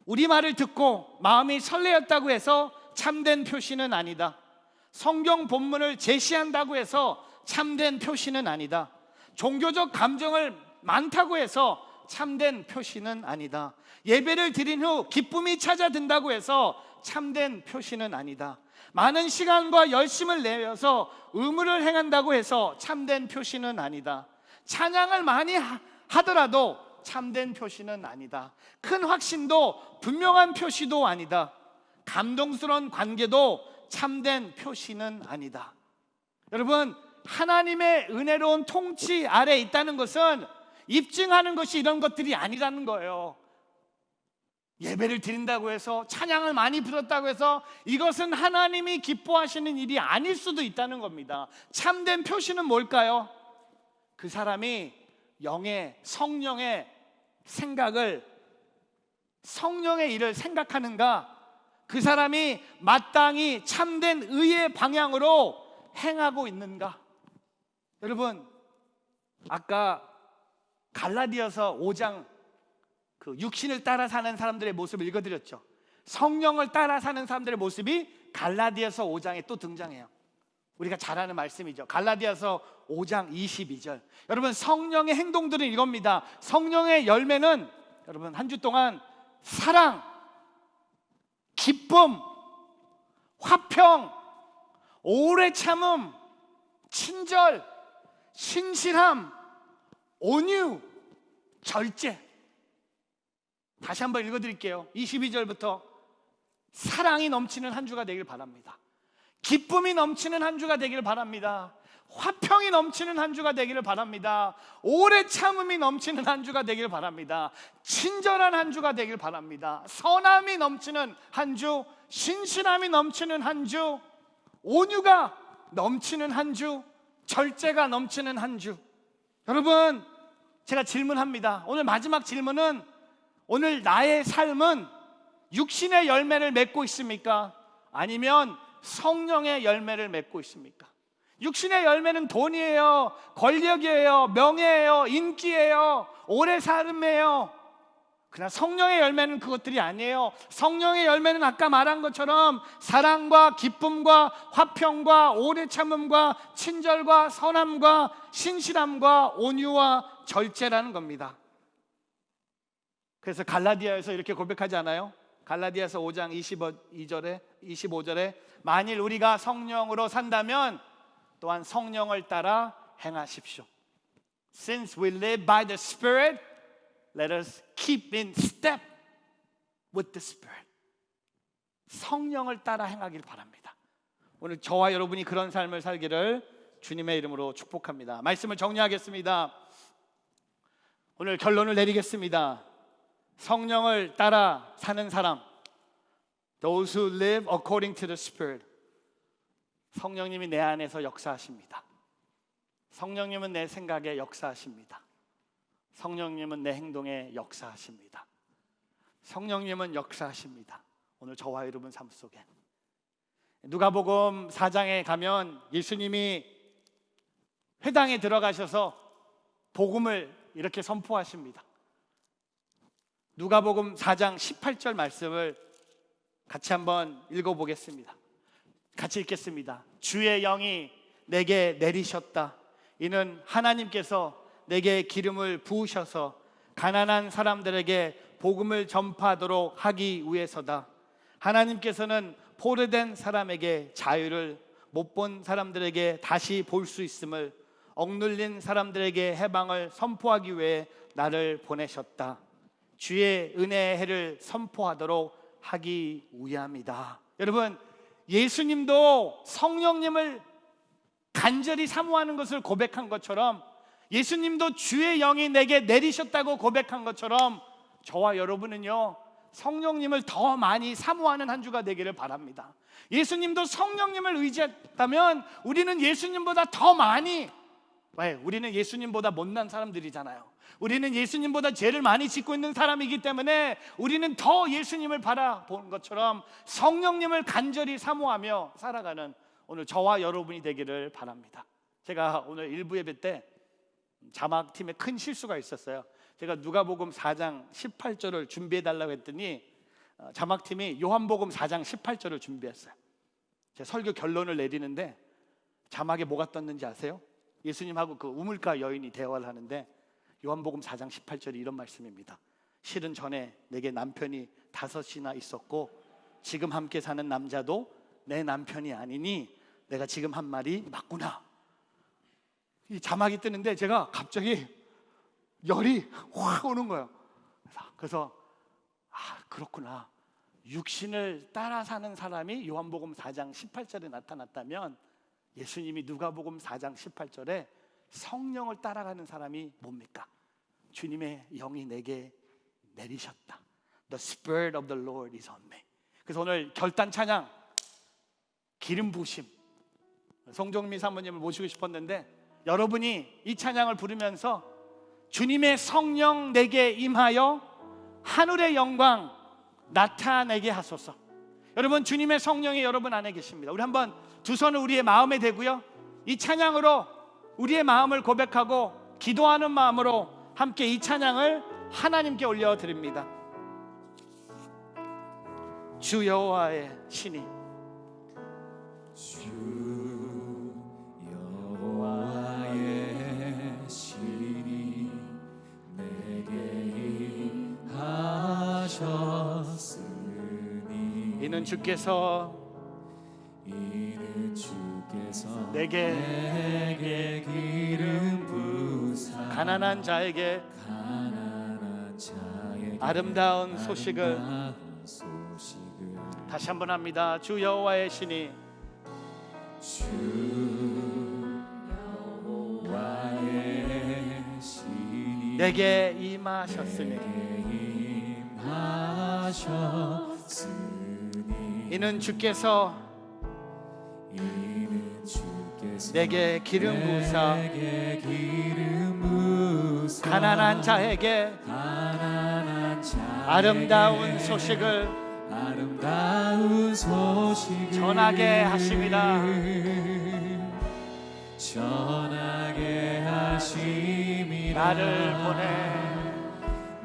우리 말을 듣고 마음이 설레었다고 해서 참된 표시는 아니다. 성경 본문을 제시한다고 해서 참된 표시는 아니다. 종교적 감정을 많다고 해서 참된 표시는 아니다. 예배를 드린 후 기쁨이 찾아든다고 해서 참된 표시는 아니다. 많은 시간과 열심을 내어서 의무를 행한다고 해서 참된 표시는 아니다. 찬양을 많이 하더라도 참된 표시는 아니다. 큰 확신도 분명한 표시도 아니다. 감동스러운 관계도 참된 표시는 아니다. 여러분, 하나님의 은혜로운 통치 아래 있다는 것은 입증하는 것이 이런 것들이 아니라는 거예요. 예배를 드린다고 해서, 찬양을 많이 부렸다고 해서 이것은 하나님이 기뻐하시는 일이 아닐 수도 있다는 겁니다. 참된 표시는 뭘까요? 그 사람이 영의, 성령의 생각을, 성령의 일을 생각하는가, 그 사람이 마땅히 참된 의의 방향으로 행하고 있는가. 여러분, 아까 갈라디아서 5장 그 육신을 따라 사는 사람들의 모습을 읽어드렸죠. 성령을 따라 사는 사람들의 모습이 갈라디아서 5장에 또 등장해요. 우리가 잘 아는 말씀이죠. 갈라디아서 5장 22절. 여러분, 성령의 행동들은 이겁니다. 성령의 열매는 여러분 한 주 동안 사랑, 기쁨, 화평, 오래 참음, 친절, 신실함, 온유, 절제. 다시 한번 읽어드릴게요. 22절부터 사랑이 넘치는 한 주가 되길 바랍니다. 기쁨이 넘치는 한 주가 되기를 바랍니다. 화평이 넘치는 한 주가 되기를 바랍니다. 오래 참음이 넘치는 한 주가 되기를 바랍니다. 친절한 한 주가 되기를 바랍니다. 선함이 넘치는 한 주, 신실함이 넘치는 한 주, 온유가 넘치는 한 주, 절제가 넘치는 한 주. 여러분, 제가 질문합니다. 오늘 마지막 질문은, 오늘 나의 삶은 육신의 열매를 맺고 있습니까? 아니면 성령의 열매를 맺고 있습니까? 육신의 열매는 돈이에요, 권력이에요, 명예예요, 인기예요, 오래 삶이에요. 그러나 성령의 열매는 그것들이 아니에요. 성령의 열매는 아까 말한 것처럼 사랑과 기쁨과 화평과 오래 참음과 친절과 선함과 신실함과 온유와 절제라는 겁니다. 그래서 갈라디아에서 이렇게 고백하지 않아요? 갈라디아서 5장 25절에 만일 우리가 성령으로 산다면 또한 성령을 따라 행하십시오. Since we live by the Spirit, let us keep in step with the Spirit. 성령을 따라 행하길 바랍니다. 오늘 저와 여러분이 그런 삶을 살기를 주님의 이름으로 축복합니다. 말씀을 정리하겠습니다. 오늘 결론을 내리겠습니다. 성령을 따라 사는 사람, those who live according to the Spirit, 성령님이 내 안에서 역사하십니다. 성령님은 내 생각에 역사하십니다. 성령님은 내 행동에 역사하십니다. 성령님은 역사하십니다. 오늘 저와 여러분 삶 속에 누가복음 4장에 가면 예수님이 회당에 들어가셔서 복음을 이렇게 선포하십니다. 누가복음 4장 18절 말씀을 같이 한번 읽어보겠습니다. 같이 읽겠습니다. 주의 영이 내게 내리셨다. 이는 하나님께서 내게 기름을 부으셔서 가난한 사람들에게 복음을 전파하도록 하기 위해서다. 하나님께서는 포로된 사람에게 자유를, 못 본 사람들에게 다시 볼 수 있음을, 억눌린 사람들에게 해방을 선포하기 위해 나를 보내셨다. 주의 은혜의 해를 선포하도록 하기 위함이다. 여러분, 예수님도 성령님을 간절히 사모하는 것을 고백한 것처럼, 예수님도 주의 영이 내게 내리셨다고 고백한 것처럼, 저와 여러분은요 성령님을 더 많이 사모하는 한 주가 되기를 바랍니다. 예수님도 성령님을 의지했다면 우리는 예수님보다 더 많이, 왜? 우리는 예수님보다 못난 사람들이잖아요. 우리는 예수님보다 죄를 많이 짓고 있는 사람이기 때문에 우리는 더 예수님을 바라보는 것처럼 성령님을 간절히 사모하며 살아가는 오늘 저와 여러분이 되기를 바랍니다. 제가 오늘 일부 예배 때 자막팀에 큰 실수가 있었어요. 제가 누가복음 4장 18절을 준비해달라고 했더니 자막팀이 요한복음 4장 18절을 준비했어요. 제 설교 결론을 내리는데 자막에 뭐가 떴는지 아세요? 예수님하고 그 우물가 여인이 대화를 하는데 요한복음 4장 18절이 이런 말씀입니다. 실은 전에 내게 남편이 5이나 있었고 지금 함께 사는 남자도 내 남편이 아니니 내가 지금 한 말이 맞구나. 이 자막이 뜨는데 제가 갑자기 열이 확 오는 거예요. 그래서 그렇구나. 육신을 따라 사는 사람이 요한복음 4장 18절에 나타났다면 예수님이 누가복음 4장 18절에 성령을 따라가는 사람이 뭡니까? 주님의 영이 내게 내리셨다. The Spirit of the Lord is on me. 그래서 오늘 결단 찬양, 기름 부으심, 송정미 사모님을 모시고 싶었는데 여러분이 이 찬양을 부르면서 주님의 성령 내게 임하여 하늘의 영광 나타내게 하소서. 여러분, 주님의 성령이 여러분 안에 계십니다. 우리 한번 두 손을 우리의 마음에 대고요, 이 찬양으로 우리의 마음을 고백하고 기도하는 마음으로 함께 이 찬양을 하나님께 올려드립니다. 주 여호와의 신이, 주 여호와의 신이 내게 임하셨으니 이는 주께서 내게 기름 부사 가난한 자에게 아름다운 소식을 다시 한번 합니다. 주 여호와의 신이 주 여호와의 신이 내게 임하셨으니 이는 주께서 내게 기름 부으사 가난한 자에게 아름다운 소식을 전하게 하심이라.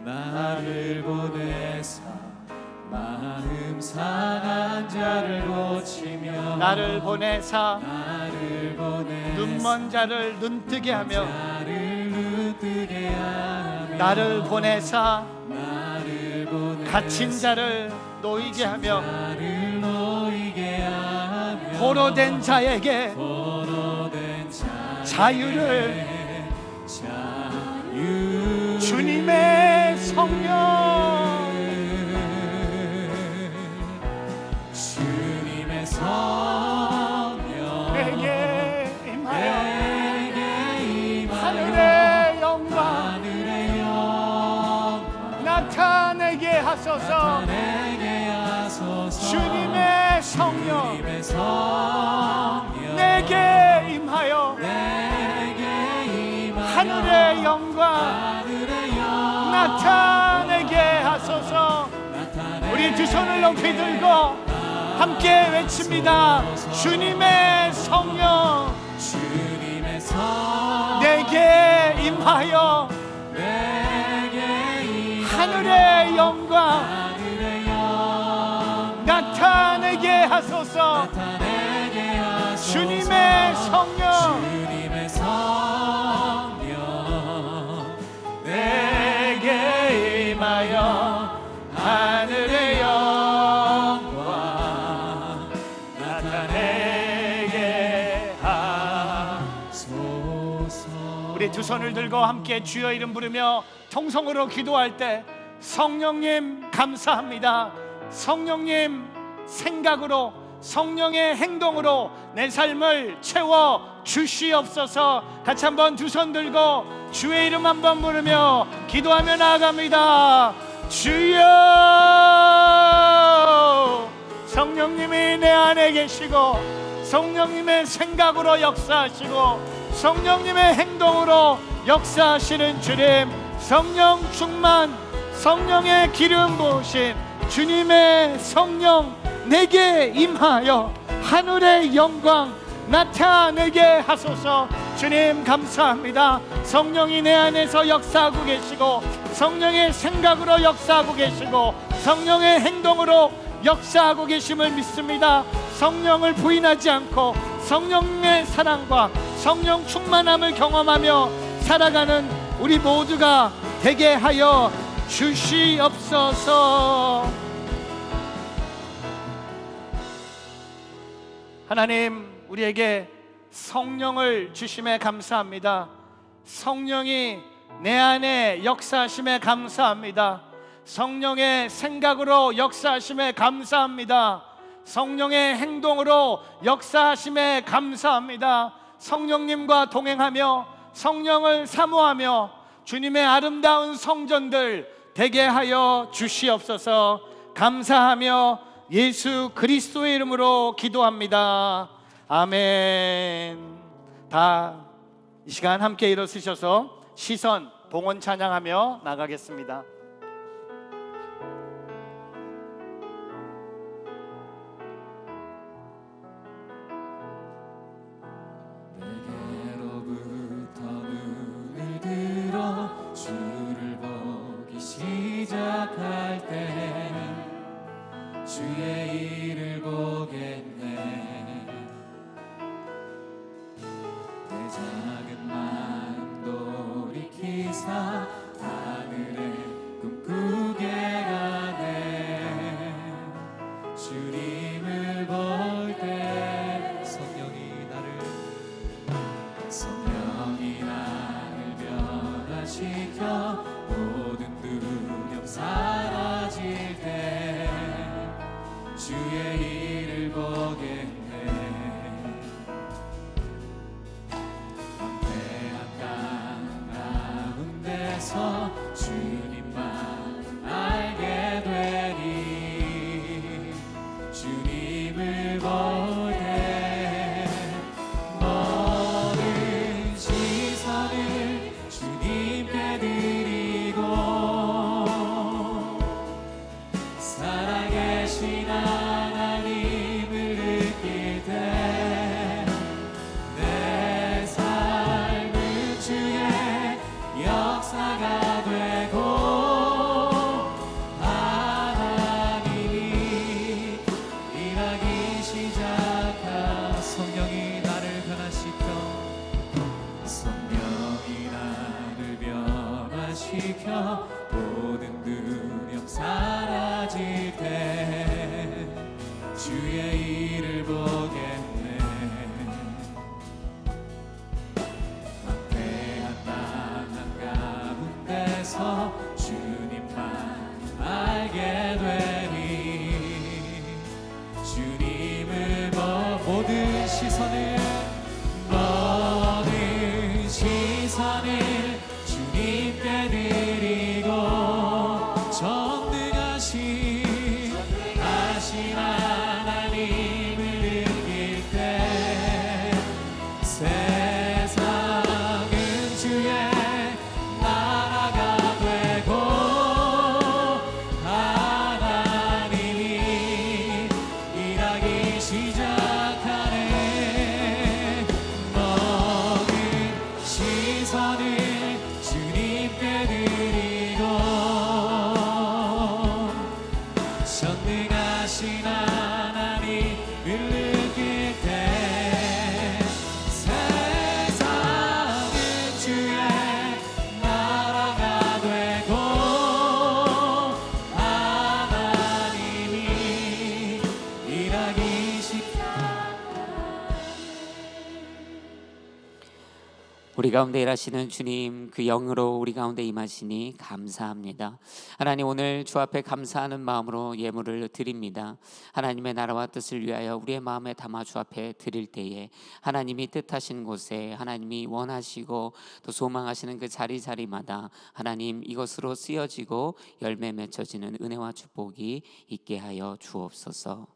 나를 보내사 마음 상한 자를 고치며 나를 보내사 눈먼 자를 눈뜨게 하며 나를 보내사 갇힌 자를 놓이게 하며 포로된 자에게 자유를 주님의 성령 내게 임하여 하늘의 영광 나타내게 하소서. 주님의 성령 내게 임하여 하늘의 영광 나타내게 하소서. 우리 두 손을 높이 들고 함께 외칩니다. 주님의 성령 내게 임하여 하늘의 영광 나타내게 하소서. 주님의 성령 내게 내게 하소서. 우리 두 손을 들고 함께 주여 이름 부르며 통성으로 기도할 때 성령님 감사합니다. 성령님 생각으로 성령의 행동으로 내 삶을 채워 주시옵소서. 같이 한번 두 손 들고 주의 이름 한번 부르며 기도하며 나아갑니다. 주여, 성령님이 내 안에 계시고 성령님의 생각으로 역사하시고 성령님의 행동으로 역사하시는 주님, 성령 충만, 성령의 기름 부으신 주님의 성령 내게 임하여 하늘의 영광 나타내게 하소서. 주님 감사합니다. 성령이 내 안에서 역사하고 계시고 성령의 생각으로 역사하고 계시고 성령의 행동으로 역사하고 계심을 믿습니다. 성령을 부인하지 않고 성령의 사랑과 성령 충만함을 경험하며 살아가는 우리 모두가 되게 하여 주시옵소서. 하나님, 우리에게 성령을 주심에 감사합니다. 성령이 내 안에 역사하심에 감사합니다. 성령의 생각으로 역사하심에 감사합니다. 성령의 행동으로 역사하심에 감사합니다. 성령님과 동행하며 성령을 사모하며 주님의 아름다운 성전들 되게 하여 주시옵소서. 감사하며 예수 그리스도의 이름으로 기도합니다. 아멘. 다 이 시간 함께 일어서셔서 시선 봉헌 찬양하며 나가겠습니다. 내게로부터 눈을 들어 주를 보기 시작할 때 주의 일을 보겠네. 내 작은 마음 돌이키사 하늘에 꿈꾸게 가네. 주님을 볼 때 성령이 나를 변화시켜 모든 두려움 사라질 때 주의 일을 보겠네. 광대한 땅 가운데서 주님만 알게 되니 주님을 볼 때 모든 시선을 주님께 드리고 살아계신 하나님을 느낄 때 내 삶은 주의 역사가 되고 하나님이 일하기 시작한 성령이 나를 변화시켜 성령이 나를 변화시켜 모든 두려움 사라질 때 주의 일을 보겠네. 막대한 땅 한가운데서 주님만 알게 되니 주님을 모든 시선을 주님께 드리고 전능하신 하나님을 느낄 때 세상은 주의 나라가 되고 하나님이 일하기 시작하네. 우리 가운데 일하시는 주님, 그 영으로 우리 가운데 임하시니 감사합니다. 하나님, 오늘 주 앞에 감사하는 마음으로 예물을 드립니다. 하나님의 나라와 뜻을 위하여 우리의 마음에 담아 주 앞에 드릴 때에 하나님이 뜻하신 곳에, 하나님이 원하시고 또 소망하시는 그 자리자리마다 하나님 이것으로 쓰여지고 열매 맺혀지는 은혜와 축복이 있게 하여 주옵소서.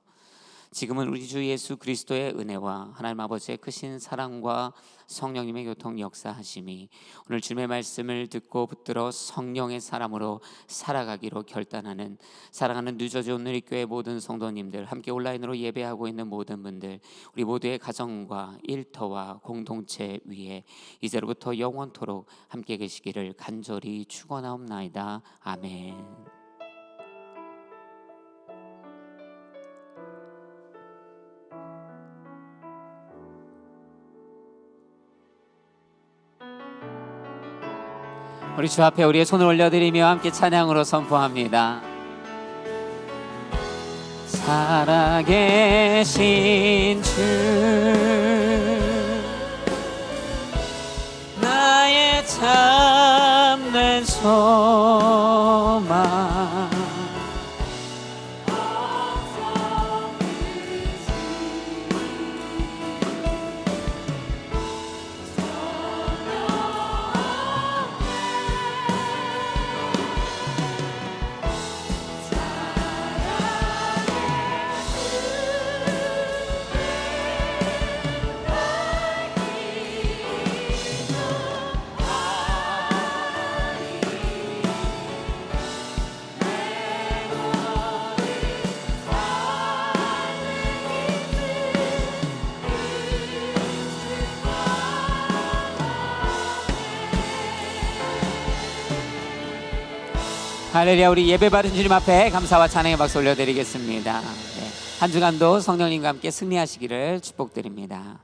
지금은 우리 주 예수 그리스도의 은혜와 하나님 아버지의 크신 사랑과 성령님의 교통 역사하심이 오늘 주님의 말씀을 듣고 붙들어 성령의 사람으로 살아가기로 결단하는 사랑하는 뉴저지 온누리교회 모든 성도님들, 함께 온라인으로 예배하고 있는 모든 분들, 우리 모두의 가정과 일터와 공동체 위에 이제로부터 영원토록 함께 계시기를 간절히 축원하옵나이다. 아멘. 우리 주 앞에 우리의 손을 올려드리며 함께 찬양으로 선포합니다. 살아계신 주, 나의 참된 소망, 할렐루야. 우리 예배받은 주님 앞에 감사와 찬양의 박수 올려드리겠습니다. 한 주간도 성령님과 함께 승리하시기를 축복드립니다.